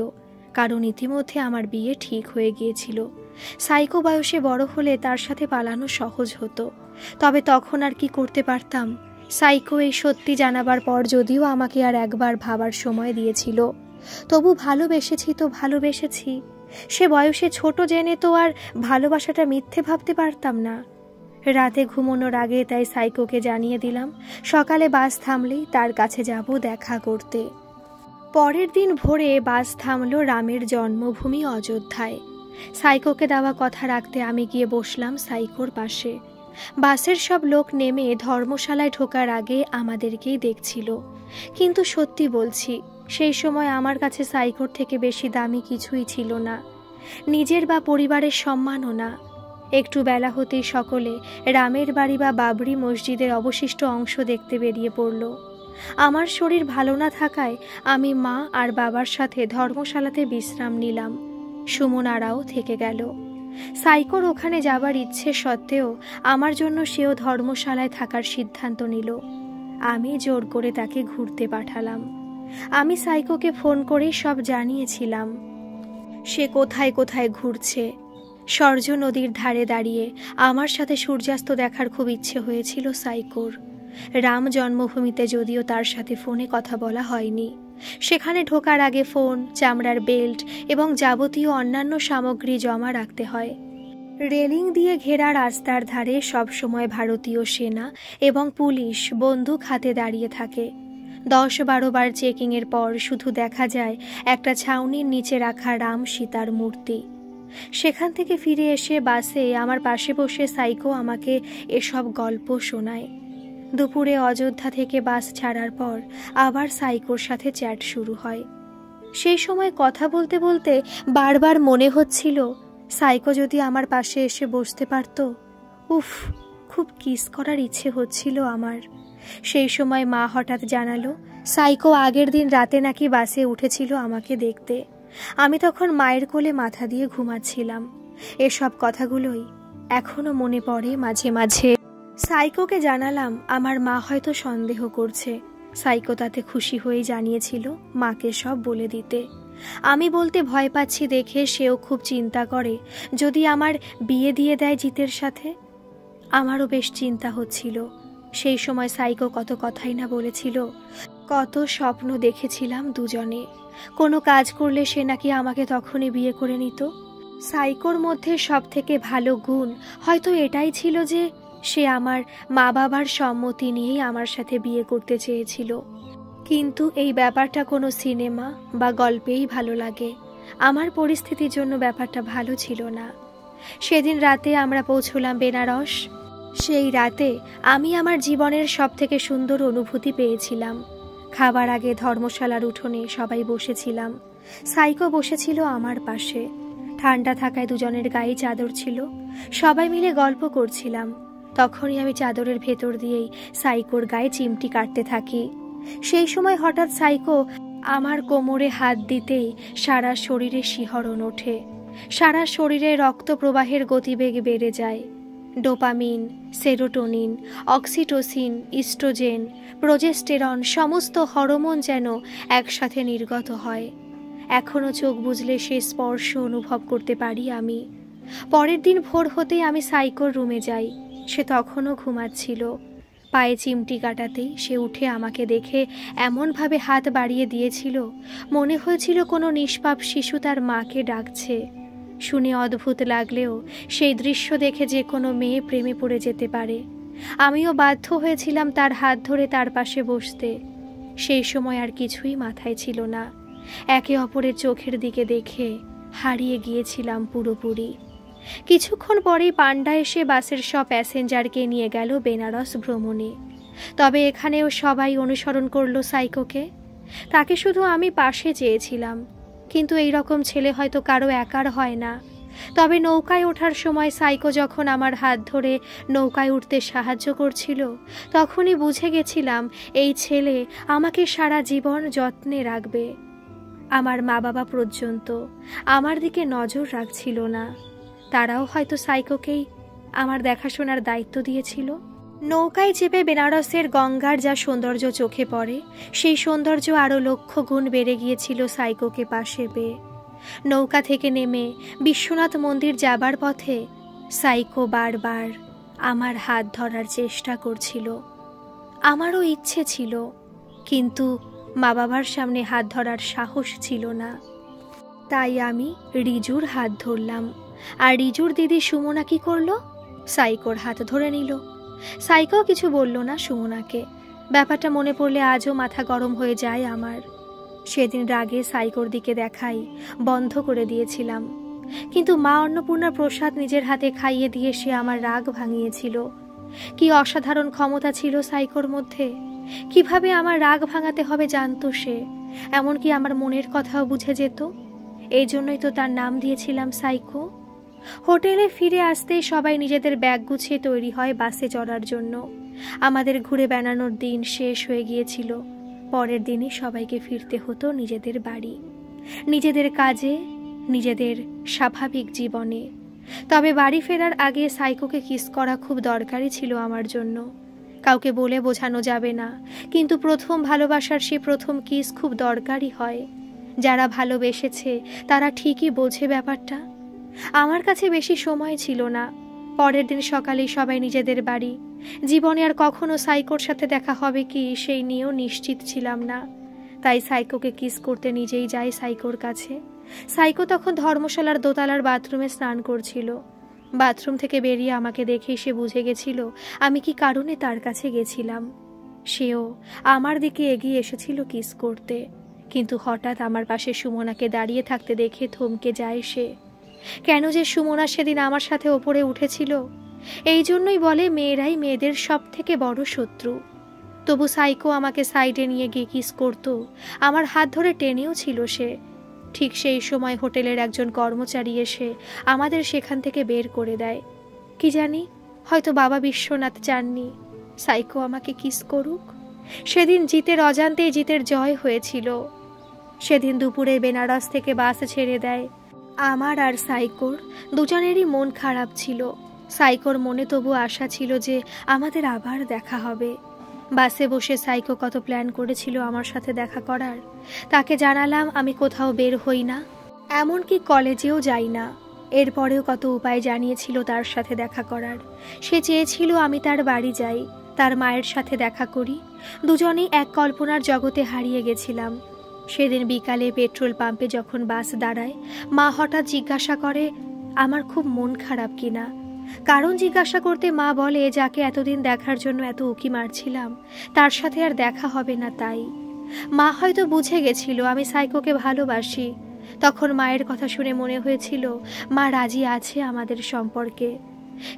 কারণ ইতিমধ্যে আমার বিয়ে ঠিক হয়ে গিয়েছিল। সাইকো বয়সে বড় হলে তার সাথে পালানো সহজ হতো, তবে তখন আর কি করতে পারতাম। সাইকো এই সত্যি জানাবার পর যদিও আমাকে আর একবার ভাবার সময় দিয়েছিল, তবু ভালোবেসেছি তো ভালোবেসেছি। সে বয়সে ছোট জেনে তো আর ভালোবাসাটা মিথ্যে ভাবতে পারতাম না। রাতে ঘুমানোর আগে তাই সাইকোকে জানিয়ে দিলাম সকালে বাস থামলেই তার কাছে যাব দেখা করতে। পরের দিন ভোরে বাস থামলো রামের জন্মভূমি অযোধ্যায়। সাইকোকে দেওয়া কথা রাখতে আমি গিয়ে বসলাম সাইকোর পাশে। বাসের সব লোক নেমে ধর্মশালায় ঢোকার আগে আমাদেরকেই দেখছিল, কিন্তু সত্যি বলছি সেই সময় আমার কাছে সাইকোর থেকে বেশি দামি কিছুই ছিল না, নিজের বা পরিবারের সম্মানও না। একটু বেলা হতেই সকলে রামের বাড়ি বা বাবরি মসজিদের অবশিষ্ট অংশ দেখতে বেরিয়ে পড়ল। আমার শরীর ভালো না থাকায় আমি মা আর বাবার সাথে ধর্মশালাতে বিশ্রাম নিলাম। সুমনারাও থেকে গেল। সাইকোর ওখানে যাবার ইচ্ছে সত্ত্বেও আমার জন্য সেও ধর্মশালায় থাকার সিদ্ধান্ত নিল। আমি জোর করে তাকে ঘুরতে পাঠালাম। আমি সাইকোকে ফোন করে সব জানিয়েছিলাম সে কোথায় কোথায় ঘুরছে। সরজ নদীর ধারে দাঁড়িয়ে আমার সাথে সূর্যাস্ত দেখার খুব ইচ্ছে হয়েছিল সাইকোর। রাম জন্মভূমিতে যদিও তার সাথে ফোনে কথা বলা হয়নি, সেখানে ঢোকার আগে ফোন, চামড়ার বেল্ট এবং যাবতীয় অন্যান্য সামগ্রী জমা রাখতে হয়। রেলিং দিয়ে ঘেরা রাস্তার ধারে সবসময় ভারতীয় সেনা এবং পুলিশ বন্দুক হাতে দাঁড়িয়ে থাকে। 10-12 বার চেকিংয়ের পর শুধু দেখা যায় একটা ছাউনির নিচে রাখা রাম সীতার মূর্তি। সেখান থেকে ফিরে এসে বাসে আমার পাশে বসে সাইকো আমাকে এসব গল্প শোনায়। দুপুরে অযোধ্যা থেকে বাস ছাড়ার পর আবার সাইকোর সাথে চ্যাট শুরু হয়। সেই সময় কথা বলতে বলতে বারবার মনে হচ্ছিল সাইকো যদি আমার পাশে এসে বসতে পারত। উফ, খুব কিস করার ইচ্ছে হচ্ছিল আমার। সেই সময় মা হঠাৎ জানালো সাইকো আগের দিন রাতে নাকি বাসে উঠেছিল আমাকে দেখতে। আমি তখন মায়ের কোলে মাথা দিয়ে ঘুমাচ্ছিলাম। এসব কথাগুলোই এখনো মনে পড়ে মাঝে মাঝে। সাইকোকে জানালাম আমার মা হয়তো সন্দেহ করছে। সাইকো তাতে খুশি হয়ে জানিয়েছিল মাকে সব বলে দিতে। আমি বলতে ভয় পাচ্ছি দেখে সেও খুব চিন্তা করে যদি আমার বিয়ে দিয়ে দেয় জিতের সাথে। আমারও বেশ চিন্তা হচ্ছিল। সেই সময় সাইকো কত কথাই না বলেছিল, কত স্বপ্ন দেখেছিলাম দুজনে। কোনো কাজ করলে সে নাকি আমাকে তখনই বিয়ে করে নিত। সাইকোর মধ্যে সব থেকে ভালো গুণ হয়তো এটাই ছিল যে সে আমার মা বাবার সম্মতি নিয়েই আমার সাথে বিয়ে করতে চেয়েছিল। কিন্তু এই ব্যাপারটা কোনো সিনেমা বা গল্পেই ভালো লাগে। আমার পরিস্থিতির জন্য ব্যাপারটা ভালো ছিল না। সেদিন রাতে আমরা পৌঁছলাম বেনারস। সেই রাতে আমি আমার জীবনের সব থেকে সুন্দর অনুভূতি পেয়েছিলাম। খাবার আগে ধর্মশালার উঠোনে সবাই বসেছিলাম। সাইকো বসেছিল আমার পাশে। ঠান্ডা থাকায় দুজনের গায়ে চাদর ছিল। সবাই মিলে গল্প করছিলাম। তখনই আমি চাদরের ভেতর দিয়েই সাইকোর গায়ে চিমটি কাটতে থাকি। সেই সময় হঠাৎ সাইকো আমার কোমরে হাত দিতেই সারা শরীরে শিহরণ ওঠে। সারা শরীরে রক্ত প্রবাহের গতিবেগ বেড়ে যায়। Dopamine, serotonin, oxytocin, oestrogen, progesterone সমস্ত হরমোন যেন একসাথে নির্গত হয়। এখনও চোখ বুজলে সে স্পর্শ অনুভব করতে পারি আমি। পরের দিন ভোর হতেই আমি সাইকোর রুমে যাই। সে তখনও ঘুমাচ্ছিল। পায়ে চিমটি কাটাতেই সে উঠে আমাকে দেখে এমনভাবে হাত বাড়িয়ে দিয়েছিল, মনে হয়েছিল কোনো নিষ্পাপ শিশু তার মাকে ডাকছে। শুনে অদ্ভুত লাগলেও সেই দৃশ্য দেখে যে কোনো মেয়ে প্রেমে পড়ে যেতে পারে। আমিও বাধ্য হয়েছিলাম তার হাত ধরে তার পাশে বসতে। সেই সময় আর কিছুই মাথায় ছিল না। একে অপরের চোখের দিকে দেখে হারিয়ে গিয়েছিলাম পুরোপুরি। কিছুক্ষণ পরেই পান্ডা এসে বাসের সব প্যাসেঞ্জারকে নিয়ে গেল বেনারস ভ্রমণে। তবে এখানেও সবাই অনুসরণ করলো সাইকোকে। তাকে শুধু আমি পাশে চেয়েছিলাম, কিন্তু এই রকম ছেলে হয়তো কারো একার হয় না। তবে নৌকায় ওঠার সময় সাইকো যখন আমার হাত ধরে নৌকায় উঠতে সাহায্য করছিল, তখনই বুঝে গেছিলাম এই ছেলে আমাকে সারা জীবন যত্নে রাখবে। আমার মা বাবা পর্যন্ত আমার দিকে নজর রাখছিল না। তারাও হয়তো সাইকোকেই আমার দেখাশোনার দায়িত্ব দিয়েছিল। নৌকায় চেপে বেনারসের গঙ্গার যা সৌন্দর্য চোখে পড়ে, সেই সৌন্দর্য আরও লক্ষ গুণ বেড়ে গিয়েছিল সাইকোকে পাশে পেয়ে। নৌকা থেকে নেমে বিশ্বনাথ মন্দির যাবার পথে সাইকো বারবার আমার হাত ধরার চেষ্টা করছিল। আমারও ইচ্ছে ছিল, কিন্তু মা বাবার সামনে হাত ধরার সাহস ছিল না। তাই আমি রিজুর হাত ধরলাম। আর রিজুর দিদি সুমনা কি করলো? সাইকোর হাত ধরে নিল। সাইকো কিছু বলল না সুমনাকে। ব্যাপারটা মনে পড়লে আজও মাথা গরম হয়ে যায় আমার। সেদিন রাগে সাইকোর দিকে দেখাই বন্ধ করে দিয়েছিলাম, কিন্তু মা অন্নপূর্ণার প্রসাদ নিজের হাতে খাইয়ে দিয়ে সে আমার রাগ ভাঙিয়েছিল। কি অসাধারণ ক্ষমতা ছিল সাইকোর মধ্যে! কিভাবে আমার রাগ ভাঙাতে হবে জানতো সে, এমনকি আমার মনের কথাও বুঝে যেত। এই জন্যই তো তার নাম দিয়েছিলাম সাইকো। হোটেলে ফিরে আসতেই সবাই নিজেদের ব্যাগ গুছিয়ে তৈরি হয় বাসে চড়ার জন্য। আমাদের ঘুরে বেড়ানোর দিন শেষ হয়ে গিয়েছিল। পরের দিনই সবাইকে ফিরতে হতো নিজেদের বাড়ি, নিজেদের কাজে, নিজেদের স্বাভাবিক জীবনে। তবে বাড়ি ফেরার আগে সাইকোকে কিস করা খুব দরকারি ছিল আমার জন্য। কাউকে বলে বোঝানো যাবে না, কিন্তু প্রথম ভালোবাসার সে প্রথম কিস খুব দরকারি হয়। যারা ভালোবেসেছে তারা ঠিকই বোঝে ব্যাপারটা। আমার কাছে বেশি সময় ছিল না। পরের দিন সকালেই সবাই নিজেদের বাড়ি। জীবনে আর কখনো সাইকোর সাথে দেখা হবে কি সেই নিয়েও নিশ্চিত ছিলাম না। তাই সাইকোকে কিস করতে নিজেই যাই সাইকোর কাছে। সাইকো তখন ধর্মশালার দোতলার বাথরুমে স্নান করছিল। বাথরুম থেকে বেরিয়ে আমাকে দেখেই সে বুঝে গেছিল আমি কি কারণে তার কাছে গেছিলাম। সেও আমার দিকে এগিয়ে এসেছিল কিস করতে, কিন্তু হঠাৎ আমার পাশে সুমনাকে দাঁড়িয়ে থাকতে দেখে থমকে যায় সে। কেন যে সুমনা সেদিন আমার সাথে ওপরে উঠেছিল, এই জন্যই বলে মেয়েরাই মেয়েদের সব থেকে বড় শত্রু। তবু সাইকো আমাকে সাইডে নিয়ে গিয়ে কিস করত, আমার হাত ধরে টেনেও ছিল সে। ঠিক সেই সময় হোটেলের একজন কর্মচারী এসে আমাদের সেখান থেকে বের করে দেয়। কি জানি, হয়তো বাবা বিশ্বনাথ চাননি সাইকো আমাকে কিস করুক। সেদিন জিতের অজান্তেই জিতের জয় হয়েছিল। সেদিন দুপুরে বেনারস থেকে বাস ছেড়ে দেয়। আমার আর সাইকোর দুজনেরই মন খারাপ ছিল। সাইকোর মনে তবু আশা ছিল যে আমাদের আবার দেখা হবে। বাসে বসে সাইকো কত প্ল্যান করেছিল আমার সাথে দেখা করার। তাকে জানালাম আমি কোথাও বের হই না, এমনকি কলেজেও যাই না। এরপরেও কত উপায় জানিয়েছিল তার সাথে দেখা করার। সে চেয়েছিল আমি তার বাড়ি যাই, তার মায়ের সাথে দেখা করি। দুজনেই এক কল্পনার জগতে হারিয়ে গেছিলাম। সেদিন বিকালে পেট্রোল পাম্পে যখন বাস দাঁড়ায়, মা হঠাৎ জিজ্ঞাসা করে আমার খুব মন খারাপ কিনা। কারণ জিজ্ঞাসা করতে মা বলে যাকে এতদিন দেখার জন্য এত উকি মারছিলাম তার সাথে আর দেখা হবে না। তাই মা হয়তো বুঝে গেছিল আমি সাইকোকে ভালোবাসি। তখন মায়ের কথা শুনে মনে হয়েছিল মা রাজি আছে আমাদের সম্পর্কে।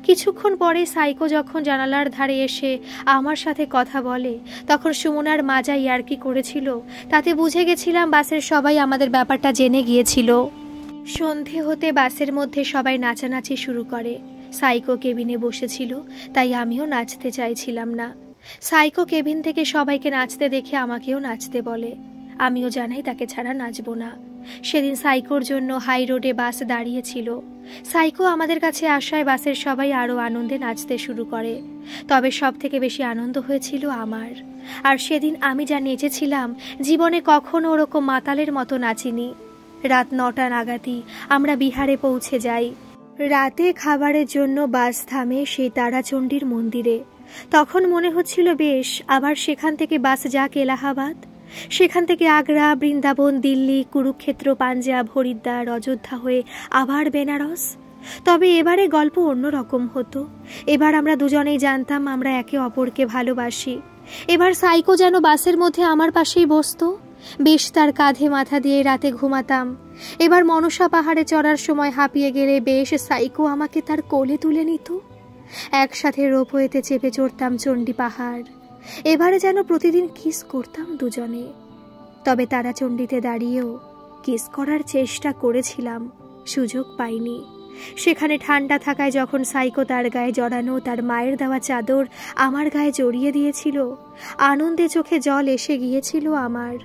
কিছুক্ষণ পরে সাইকো যখন জানালার ধারে এসে আমার সাথে কথা বলে, তখন সুমনার মা যা ইয়ার্কি করেছিল তাতে বুঝে গেছিলাম বাসের সবাই আমাদের ব্যাপারটা জেনে গিয়েছিল। সন্ধে হতে বাসের মধ্যে সবাই নাচানাচি শুরু করে। সাইকো কেবিনে বসেছিল, তাই আমিও নাচতে চাইছিলাম না। সাইকো কেবিন থেকে সবাইকে নাচতে দেখে আমাকেও নাচতে বলে। আমিও জানাই তাকে ছাড়া নাচবো না। সেদিন সাইকোর জন্য হাই রোডে বাস দাঁড়িয়েছিল। সাইকো আমাদের কাছে আসায় বাসের সবাই আরও আনন্দে নাচতে শুরু করে। তবে সব থেকে বেশি আনন্দ হয়েছিল আমার। আর সেদিন আমি যা নেচেছিলাম, জীবনে কখনো ওরকম মাতালের মতো নাচিনি। রাত 9টা নাগাদই আমরা বিহারে পৌঁছে যাই। রাতে খাবারের জন্য বাস থামে সেই তারাচণ্ডীর মন্দিরে। তখন মনে হচ্ছিল বেশ, আবার সেখান থেকে বাস যাক এলাহাবাদ, সেখান থেকে আগ্রা, বৃন্দাবন, দিল্লি, কুরুক্ষেত্র, পাঞ্জাব, হরিদ্বার, অযোধ্যা হয়ে আবার বেনারস। তবে এবারে গল্প অন্যরকম হতো। এবার আমরা দুজনেই জানতাম আমরা একে অপরকে ভালোবাসি। এবার সাইকো যেন বাসের মধ্যে আমার পাশেই বসতো। বেশ তার কাঁধে মাথা দিয়ে রাতে ঘুমাতাম। এবার মনসা পাহাড়ে চড়ার সময় হাঁপিয়ে গেলে বেশ সাইকো আমাকে তার কোলে তুলে নিত। একসাথে রোপওয়েতে চেপে চড়তাম চণ্ডী পাহাড়। এবারে যেন প্রতিদিন কিস করতাম দুজনে। তবে তারাচণ্ডীতে দাঁড়িয়েও কিস করার চেষ্টা করেছিলাম, সুযোগ পাইনি। সেখানে ঠান্ডা থাকায় যখন সাইকো তার গায়ে জড়ানো তার মায়ের দেওয়া চাদর আমার গায়ে জড়িয়ে দিয়েছিল, আনন্দে চোখে জল এসে গিয়েছিল আমার।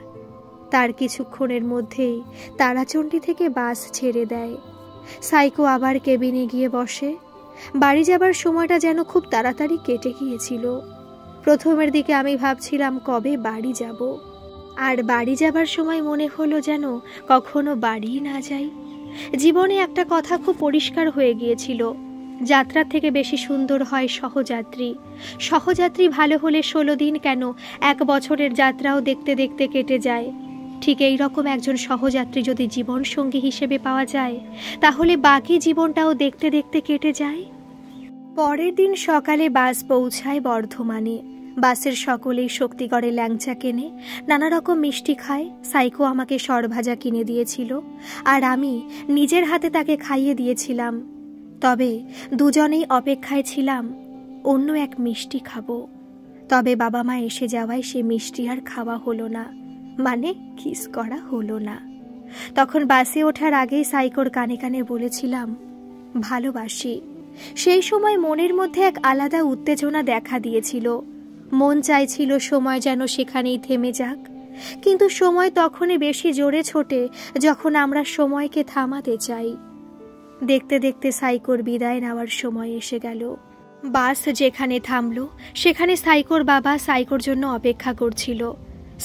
তার কিছুক্ষণের মধ্যেই তারাচণ্ডী থেকে বাস ছেড়ে দেয়। সাইকো আবার কেবিনে গিয়ে বসে। বাড়ি যাবার সময়টা যেন খুব তাড়াতাড়ি কেটে গিয়েছিল। প্রথমের দিকে আমি ভাবছিলাম কবে বাড়ি যাব, আর বাড়ি যাবার সময় মনে হলো যেন কখনো বাড়ি না যাই। জীবনে একটা কথা খুব পরিষ্কার হয়ে গিয়েছিল, যাত্রার থেকে বেশি সুন্দর হয় সহযাত্রী। সহযাত্রী ভালো হলে 16 দিন কেন 1 বছরের যাত্রাও দেখতে দেখতে কেটে যায়। ঠিক এই রকম একজন সহযাত্রী যদি জীবন সঙ্গী হিসেবে পাওয়া যায়, তাহলে বাকি জীবনটাও দেখতে দেখতে কেটে যায়। পরের দিন সকালে বাস পৌঁছায় বর্ধমানে। বাসের সকলেই শক্তিগড়ে ল্যাংচা কেনে, নানা রকম মিষ্টি খায়। সাইকো আমাকে সরভাজা কিনে দিয়েছিল, আর আমি নিজের হাতে তাকে খাইয়ে দিয়েছিলাম। তবে দুজনেই অপেক্ষায় ছিলাম অন্য এক মিষ্টি খাবো। তবে বাবা মা এসে যাওয়ায় সে মিষ্টি আর খাওয়া হলো না, মানে কিস করা হলো না। তখন বাসে ওঠার আগেই সাইকোর কানে কানে বলেছিলাম ভালোবাসি। সেই সময় মনের মধ্যে এক আলাদা উত্তেজনা দেখা দিয়েছিল। মন চাইছিল সময় যেন সেখানেই থেমে যাক, কিন্তু সময় তখনই বেশি জোরে ছোটে যখন আমরা সময়কে থামাতে চাই। দেখতে দেখতে সাইকোর বিদায় নেওয়ার সময় এসে গেল। বাস যেখানে থামলো সেখানে সাইকোর বাবা সাইকোর জন্য অপেক্ষা করছিল।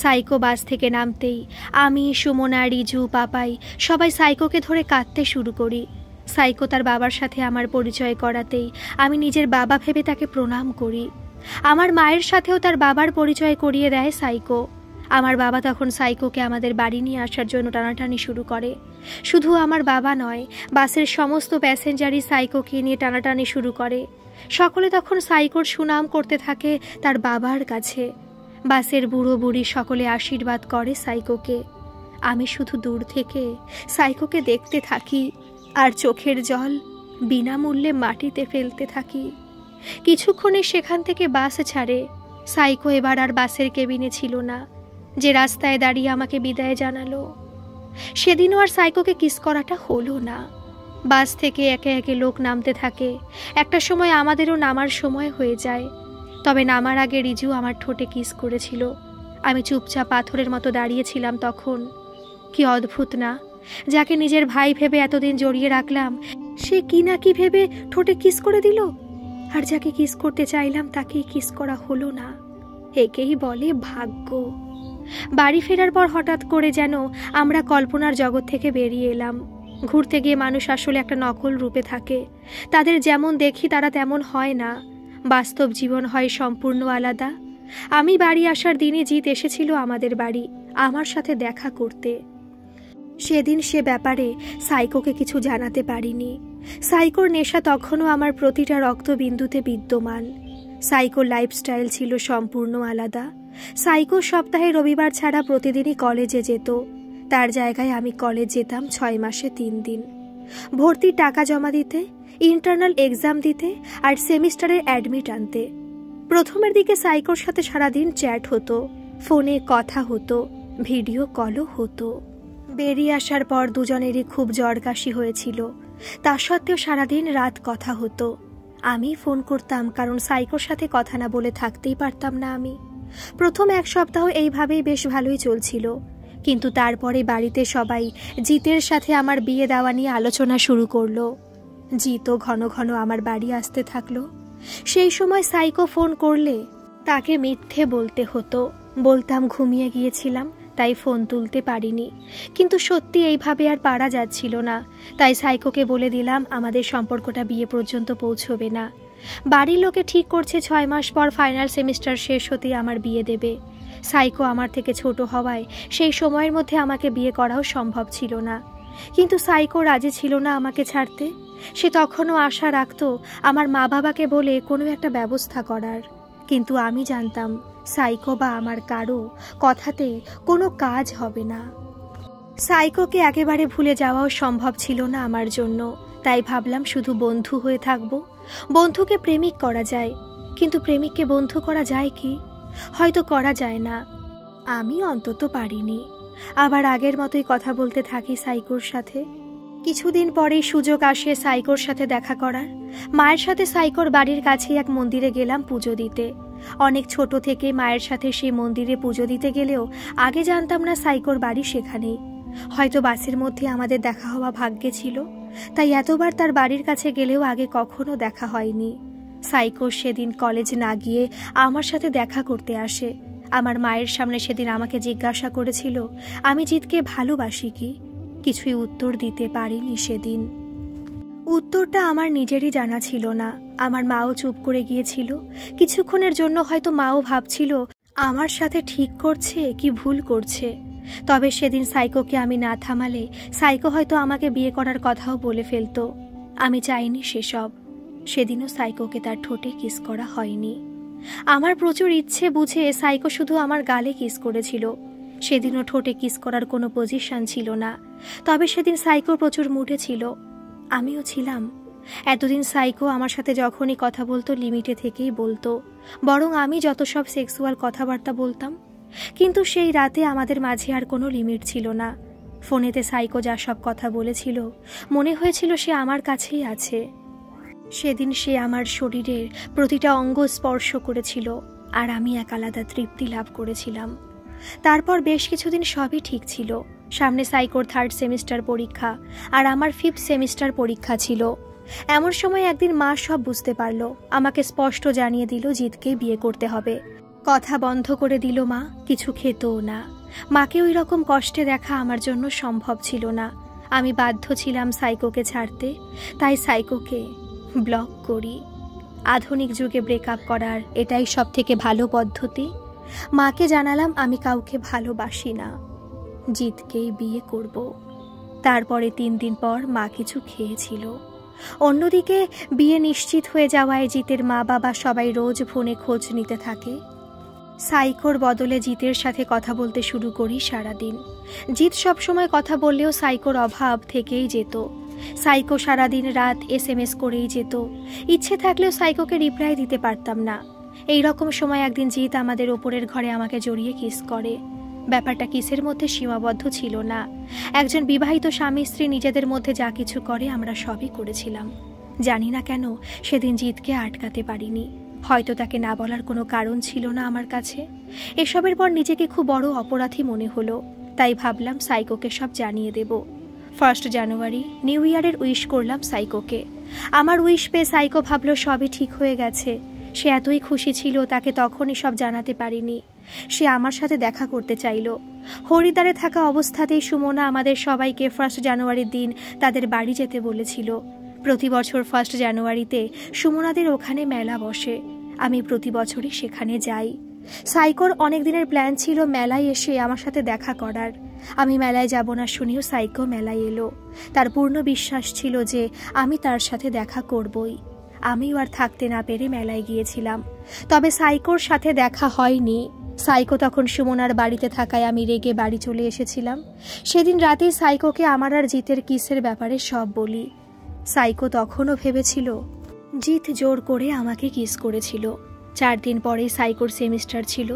সাইকো বাস থেকে নামতেই আমি, সুমনা, রিজু, পাপাই সবাই সাইকোকে ধরে কাঁদতে শুরু করি। সাইকো তার বাবার সাথে আমার পরিচয় করাতেই আমি নিজের বাবা ভেবে তাকে প্রণাম করি। আমার মায়ের সাথেও তার বাবার পরিচয় করিয়ে দেয় সাইকো। আমার বাবা তখন সাইকোকে আমাদের বাড়ি নিয়ে আসার জন্য টানাটানি শুরু করে। শুধু আমার বাবা নয়, বাসের সমস্ত প্যাসেঞ্জারই সাইকোকে নিয়ে টানাটানি শুরু করে। সকলে তখন সাইকোর সুনাম করতে থাকে তার বাবার কাছে। বাসের বুড়ো বুড়ি সকলে আশীর্বাদ করে সাইকোকে। আমি শুধু দূর থেকে সাইকোকে দেখতে থাকি আর চোখের জল বিনামূল্যে মাটিতে ফেলতে থাকি। কিছুক্ষণে সেখান থেকে বাস ছাড়ে। সাইকো এবার আর বাসের কেবিনে ছিল না, যে রাস্তায় দাঁড়িয়ে আমাকে বিদায় জানালো। সেদিনও আর সাইকোকে কিস করাটা হলো না। বাস থেকে একে একে লোক নামতে থাকে। একটা সময় আমাদেরও নামার সময় হয়ে যায়। তবে নামার আগে রিজু আমার ঠোঁটে কিস করেছিল। আমি চুপচাপ পাথরের মতো দাঁড়িয়েছিলাম তখন। কি অদ্ভুত না, যাকে নিজের ভাই ভেবে এতদিন জড়িয়ে রাখলাম সে কি না কি ভেবে ঠোঁটে কিস করে দিল, আর যাকে কিস করতে চাইলাম তাকেই কিস করা হলো না। একেই বলে ভাগ্য। বাড়ি ফেরার পর হঠাৎ করে যেন আমরা কল্পনার জগৎ থেকে বেরিয়ে এলাম। ঘুরতে গিয়ে মানুষ আসলে একটা নকল রূপে থাকে। তাদের যেমন দেখি তারা তেমন হয় না। বাস্তব জীবন হয় সম্পূর্ণ আলাদা। আমি বাড়ি আসার দিনে জিৎ এসেছিল আমাদের বাড়ি আমার সাথে দেখা করতে। সেদিন সে ব্যাপারে সাইকোকে কিছু জানাতে পারিনি। সাইকোর নেশা তখনও আমার প্রতিটা রক্তবিন্দুতে বিদ্যমান। সাইকোর লাইফস্টাইল ছিল সম্পূর্ণ আলাদা। সাইকো সপ্তাহে রবিবার ছাড়া প্রতিদিনই কলেজে যেত। তার জায়গায় আমি কলেজ যেতাম 6 মাসে 3 দিন। ভর্তির টাকা জমা দিতে, ইন্টারনাল এক্সাম দিতে আর সেমিস্টারের অ্যাডমিট আনতে। প্রথমের দিকে সাইকোর সাথে সারাদিন চ্যাট হতো, ফোনে কথা হতো, ভিডিও কলও হতো। বেরিয়ে আসার পর দুজনেরই খুব জ্বর কাশি হয়েছিল। তা সত্ত্বেও সারাদিন রাত কথা হতো। আমি ফোন করতাম, কারণ সাইকোর সাথে কথা না বলে থাকতেই পারতাম না আমি। প্রথম 1 সপ্তাহ এইভাবেই বেশ ভালোই চলছিল, কিন্তু তারপরে বাড়িতে সবাই জিতের সাথে আমার বিয়ে দেওয়া নিয়ে আলোচনা শুরু করলো। জিতও ঘন ঘন আমার বাড়ি আসতে থাকলো। সেই সময় সাইকো ফোন করলে তাকে মিথ্যে বলতে হতো, বলতাম ঘুমিয়ে গিয়েছিলাম তাই ফোন তুলতে পারিনি। কিন্তু সত্যি এইভাবে আর পারা যাচ্ছিল না, তাই সাইকোকে বলে দিলাম আমাদের সম্পর্কটা বিয়ে পর্যন্ত পৌঁছবে না। বাড়ির লোকে ঠিক করছে 6 মাস পর ফাইনাল সেমিস্টার শেষ হতেই আমার বিয়ে দেবে। সাইকো আমার থেকে ছোট হওয়ায় সেই সময়ের মধ্যে আমাকে বিয়ে করাও সম্ভব ছিল না। কিন্তু সাইকো রাজি ছিল না আমাকে ছাড়তে। সে তখনও আশা রাখত আমার মা বাবাকে বলে কোনো একটা ব্যবস্থা করার। কিন্তু আমি জানতাম সাইকো বা আমার কারো কথাতেই কোনো কাজ হবে না। সাইকোকে একেবারে ভুলে যাওয়াও সম্ভব ছিল না আমার জন্য। তাই ভাবলাম শুধু বন্ধু হয়ে থাকব। বন্ধুকে প্রেমিক করা যায়, কিন্তু প্রেমিককে বন্ধু করা যায় কি? হয়তো করা যায় না, আমি অন্তত পারিনি। আবার আগের মতোই কথা বলতে থাকি সাইকোর সাথে। কিছুদিন পরেই সুযোগ আসে সাইকোর সাথে দেখা করার। মায়ের সাথে সাইকোর বাড়ির কাছেই এক মন্দিরে গেলাম পুজো দিতে। অনেক ছোট থেকে মায়ের সাথে সেই মন্দিরে পুজো দিতে গেলেও আগে জানতাম না সাইকোর বাড়ি সেখানেই। হয়তো বাসের মধ্যে আমাদের দেখা হওয়া ভাগ্যে ছিল, তাই এতবার তার বাড়ির কাছে গেলেও আগে কখনো দেখা হয়নি। সাইকো সেদিন কলেজ না গিয়ে আমার সাথে দেখা করতে আসে। আমার মায়ের সামনে সেদিন আমাকে জিজ্ঞাসা করেছিল আমি জিতকে ভালোবাসি কি। কিছুই উত্তর দিতে পারিনি সেদিন। উত্তরটা আমার নিজেরই জানা ছিল না। আমার মাও চুপ করে গিয়েছিল। কিছুক্ষণের জন্য হয়তো মাও ভাবছিল আমার সাথে ঠিক করছে কি ভুল করছে। তবে সেদিন সাইকোকে আমি না থামালে সাইকো হয়তো আমাকে বিয়ে করার কথাও বলে ফেলতো। আমি চাইনি সেসব। সেদিনও সাইকোকে তার ঠোঁটে কিস করা হয়নি। আমার প্রচুর ইচ্ছে বুঝে সাইকো শুধু আমার গালে কিস করেছিল। সেদিনও ঠোঁটে কিস করার কোনো পজিশন ছিল না। তবে সেদিন সাইকো প্রচুর মুডে ছিল, আমিও ছিলাম। এতদিন সাইকো আমার সাথে যখনই কথা বলতো লিমিটে থেকেই বলতো, বরং আমি যত সব সেক্সুয়াল কথাবার্তা বলতাম। কিন্তু সেই রাতে আমাদের মাঝে আর কোনো লিমিট ছিল না। ফোনেতে সাইকো যা সব কথা বলেছিল মনে হয়েছিল সে আমার কাছেই আছে। সেদিন সে আমার শরীরের প্রতিটা অঙ্গ স্পর্শ করেছিল, আর আমি এক আলাদা তৃপ্তি লাভ করেছিলাম। তারপর বেশ কিছুদিন সবই ঠিক ছিল। সামনে সাইকোর 3rd সেমিস্টার পরীক্ষা আর আমার 5th সেমিস্টার পরীক্ষা ছিল। এমন সময় একদিন মা সব বুঝতে পারল। আমাকে স্পষ্ট জানিয়ে দিল জিতকেই বিয়ে করতে হবে। কথা বন্ধ করে দিল মা, কিছু খেতও না। মাকে ওই রকম কষ্টে দেখা আমার জন্য সম্ভব ছিল না। আমি বাধ্য ছিলাম সাইকোকে ছাড়তে, তাই সাইকোকে ব্লক করি। আধুনিক যুগে ব্রেকআপ করার এটাই সব থেকে ভালো পদ্ধতি। মাকে জানালাম আমি কাউকে ভালোবাসি না, জিতকেই বিয়ে করব। তারপরে 3 দিন পর মা কিছু খেয়েছিল। অন্যদিকে বিয়ে নিশ্চিত হয়ে যাওয়ায় জিতের মা বাবা সবাই রোজ ফোনে খোঁজ নিতে থাকে। সাইকোর বদলে জিতের সাথে কথা বলতে শুরু করি সারাদিন। জিত সবসময় কথা বললেও সাইকোর অভাব থেকেই যেত। সাইকো সারাদিন রাত SMS করেই যেত। ইচ্ছে থাকলেও সাইকোকে রিপ্লাই দিতে পারতাম না। এই রকম সময় একদিন জিত আমাদের ওপরের ঘরে আমাকে জড়িয়ে কিস করে। ব্যাপারটা কিসের মধ্যে সীমাবদ্ধ ছিল না। একজন বিবাহিত স্বামী স্ত্রী নিজেদের মধ্যে যা কিছু করে আমরা সবই করেছিলাম। জানি না কেন সেদিন জিতকে আটকাতে পারিনি। হয়তো তাকে না বলার কোনো কারণ ছিল না আমার কাছে। এসবের পর নিজেকে খুব বড় অপরাধী মনে হলো। তাই ভাবলাম সাইকোকে সব জানিয়ে দেব। 1 জানুয়ারি নিউ ইয়ারের উইশ করলাম সাইকোকে। আমার উইশ পেয়ে সাইকো ভাবলো সবই ঠিক হয়ে গেছে। সে এতই খুশি ছিল তাকে তখনই সব জানাতে পারিনি। সে আমার সাথে দেখা করতে চাইল। হরিদ্বারে থাকা অবস্থাতেই সুমনা আমাদের সবাইকে 1 জানুয়ারির দিন তাদের বাড়ি যেতে বলেছিল। প্রতি বছর 1 জানুয়ারিতে সুমনাদের ওখানে মেলা বসে। আমি প্রতি বছরই সেখানে যাই। সাইকোর অনেক দিনের প্ল্যান ছিল মেলায় এসে আমার সাথে দেখা করার। আমি মেলায় যাব না শুনেও সাইকো মেলায় এলো। তার পূর্ণ বিশ্বাস ছিল যে আমি তার সাথে দেখা করবই। আমিও আর থাকতে না পেরে মেলায় গিয়েছিলাম। তবে সাইকোর সাথে দেখা হয়নি। সাইকো তখন সুমনার বাড়িতে থাকায় আমি রেগে বাড়ি চলে এসেছিলাম। সেদিন রাতেই সাইকোকে আমার আর জিতের কিসের ব্যাপারে সব বলি। সাইকো তখনও ভেবেছিল জিত জোর করে আমাকে কিস করেছিল। 4 দিন পরেই সাইকোর সেমিস্টার ছিল।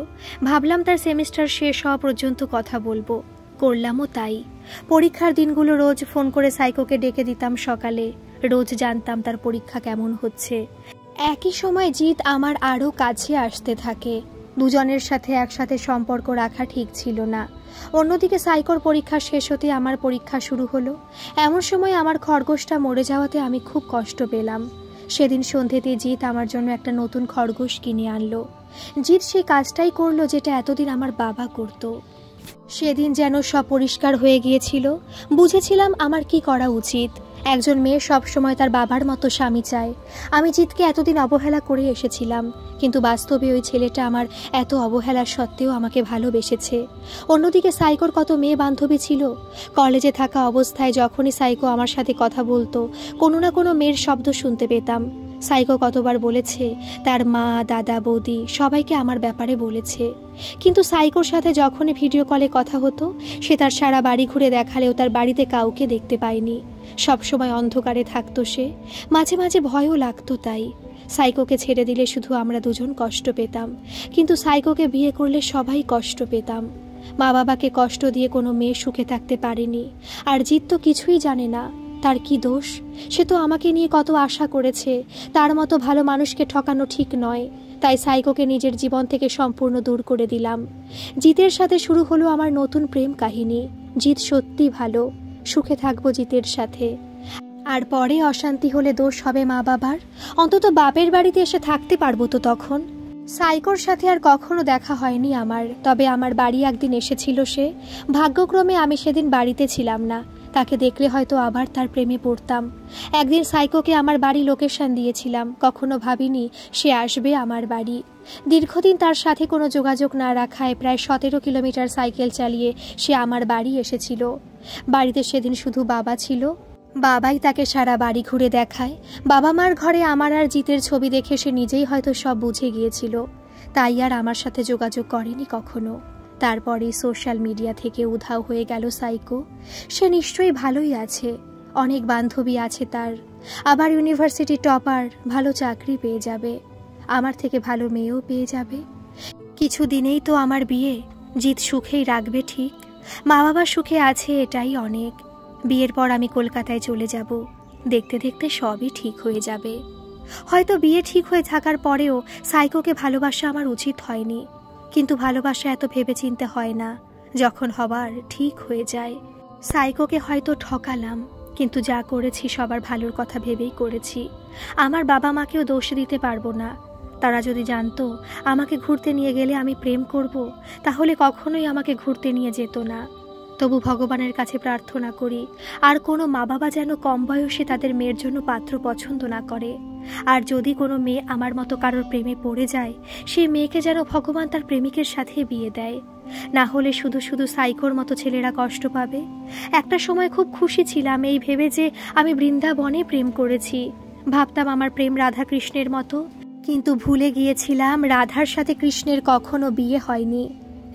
ভাবলাম তার সেমিস্টার শেষ হওয়া পর্যন্ত কথা বলবো। করলামও তাই। পরীক্ষার দিনগুলো রোজ ফোন করে সাইকোকে ডেকে দিতাম সকালে। রোজ জানতাম তার পরীক্ষা কেমন হচ্ছে। একই সময় জিত আমার আরও কাছে আসতে থাকে। দুজনের সাথে একসাথে সম্পর্ক রাখা ঠিক ছিল না। অন্যদিকে সাইকোর পরীক্ষা শেষ হতে আমার পরীক্ষা শুরু হলো। এমন সময় আমার খরগোশটা মরে যাওয়াতে আমি খুব কষ্ট পেলাম। সেদিন সন্ধ্যেতে জিৎ আমার জন্য একটা নতুন খরগোশ কিনে আনলো। জিৎ সেই কাজটাই করলো যেটা এতদিন আমার বাবা করত। সেদিন যেন সব পরিষ্কার হয়ে গিয়েছিল। বুঝেছিলাম আমার কি করা উচিত। একজন মেয়ে সবসময় তার বাবার মতো স্বামী চায়। আমি জিৎকে এতদিন অবহেলা করে এসেছিলাম, কিন্তু বাস্তবে ওই ছেলেটা আমার এত অবহেলার সত্ত্বেও আমাকে ভালোবেসেছে। অন্যদিকে সাইকোর কত মেয়ে বান্ধবী ছিল। কলেজে থাকা অবস্থায় যখনই সাইকো আমার সাথে কথা বলতো, কোনো না কোনো মেয়ের শব্দ শুনতে পেতাম। সাইকো কতবার বলেছে তার মা, দাদা, বৌদি সবাইকে আমার ব্যাপারে বলেছে। কিন্তু সাইকোর সাথে যখনই ভিডিও কলে কথা হতো, সে তার সারা বাড়ি ঘুরে দেখালেও তার বাড়িতে কাউকে দেখতে পায়নি। সবসময় অন্ধকারে থাকতো সে। মাঝে মাঝে ভয়ও লাগতো। তাই সাইকোকে ছেড়ে দিলে শুধু আমরা দুজন কষ্ট পেতাম, কিন্তু সাইকোকে বিয়ে করলে সবাই কষ্ট পেতাম। মা বাবাকে কষ্ট দিয়ে কোনো মেয়ে সুখে থাকতে পারেনি। আর জিৎ তো কিছুই জানে না, তার কি দোষ? সে তো আমাকে নিয়ে কত আশা করেছে। তার মতো ভালো মানুষকে ঠকানো ঠিক নয়। তাই সাইকোকে নিজের জীবন থেকে সম্পূর্ণ দূর করে দিলাম। জিতের সাথে শুরু হলো আমার নতুন প্রেম কাহিনী। জিৎ সত্যি ভালো, সুখে থাকবো জিতের সাথে। আর পরে অশান্তি হলে দোষ হবে মা বাবার। অন্তত বাপের বাড়িতে এসে থাকতে পারবো তো তখন। সাইকোর সাথে আর কখনো দেখা হয়নি আমার, তবে আমার বাড়ি একদিন এসেছিল সে। ভাগ্যক্রমে আমি সেদিন বাড়িতে ছিলাম না। তাকে দেখলে হয়তো আবার তার প্রেমে পড়তাম। একদিন সাইকোকে আমার বাড়ি লোকেশন দিয়েছিলাম, কখনো ভাবিনি সে আসবে আমার বাড়ি। দীর্ঘদিন তার সাথে কোনো যোগাযোগ না রাখায় প্রায় 17 কিলোমিটার সাইকেল চালিয়ে সে আমার বাড়ি এসেছিল। বাড়িতে সেদিন শুধু বাবা ছিল। বাবাই তাকে সারা বাড়ি ঘুরে দেখায়। বাবা মার ঘরে আমার আর জিতের ছবি দেখে সে নিজেই হয়তো সব বুঝে গিয়েছিল, তাই আর আমার সাথে যোগাযোগ করেনি কখনো। তারপরে সোশ্যাল মিডিয়া থেকে উধাও হয়ে গেল সাইকো। সে নিশ্চয়ই ভালোই আছে, অনেক বান্ধবী আছে তার, আবার ইউনিভার্সিটি টপার, ভালো চাকরি পেয়ে যাবে, আমার থেকে ভালো মেয়েও পেয়ে যাবে। কিছুদিনেই তো আমার বিয়ে। জিৎ সুখেই রাখবে ঠিক, মা বাবা সুখে আছে, এটাই অনেক। বিয়ের পর আমি কলকাতায় চলে যাব। দেখতে দেখতে সবই ঠিক হয়ে যাবে। হয়তো বিয়ে ঠিক হয়ে থাকার পরেও সাইকোকে ভালোবাসা আমার উচিত হয়নি, কিন্তু ভালোবাসা এত ভেবেচিন্তে হয় না, যখন হবার ঠিক হয়ে যায়। সাইকোকে হয়তো ঠকালাম, কিন্তু যা করেছি সবার ভালোর কথা ভেবেই করেছি। আমার বাবা মাকেও দোষ দিতে পারবো না। তারা যদি জানতো আমাকে ঘুরতে নিয়ে গেলে আমি প্রেম করব, তাহলে কখনোই আমাকে ঘুরতে নিয়ে যেত না। তবু ভগবানের কাছে প্রার্থনা করি আর কোনো মা বাবা যেন কম বয়সে তাদের মেয়ের জন্য পাত্র পছন্দ না করে। আর যদি কোনো মেয়ে আমার মতো কারোর প্রেমে পড়ে যায়, সেই মেয়েকে যেন ভগবান তার প্রেমিকের সাথে বিয়ে দেয়। না হলে শুধু শুধু সাইকোর মতো ছেলেরা কষ্ট পাবে। একটা সময় খুব খুশি ছিলাম এই ভেবে যে আমি বৃন্দাবনে প্রেম করেছি। ভাবতাম আমার প্রেম রাধা কৃষ্ণের মতো, কিন্তু ভুলে গিয়েছিলাম রাধার সাথে কৃষ্ণের কখনো বিয়ে হয়নি।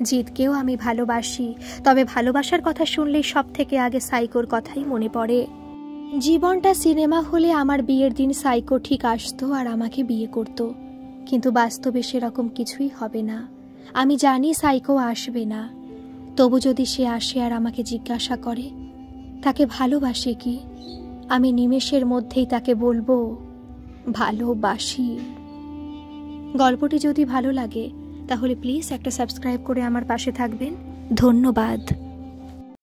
জিতকেও আমি ভালোবাসি, তবে ভালোবাসার কথা শুনলেই সব থেকে আগে সাইকোর কথাই মনে পড়ে। জীবনটা সিনেমা হলে আমার বিয়ের দিন সাইকো ঠিক আসতো আর আমাকে বিয়ে করত, কিন্তু বাস্তবে সেরকম কিছুই হবে না। আমি জানি সাইকো আসবে না, তবু যদি সে আসে আর আমাকে জিজ্ঞাসা করে তাকে ভালোবাসে কি, আমি নিমেষের মধ্যেই তাকে বলবো ভালোবাসি। গল্পটি যদি ভালো লাগে তাহলে প্লিজ একটা সাবস্ক্রাইব করে আমার পাশে থাকবেন। ধন্যবাদ।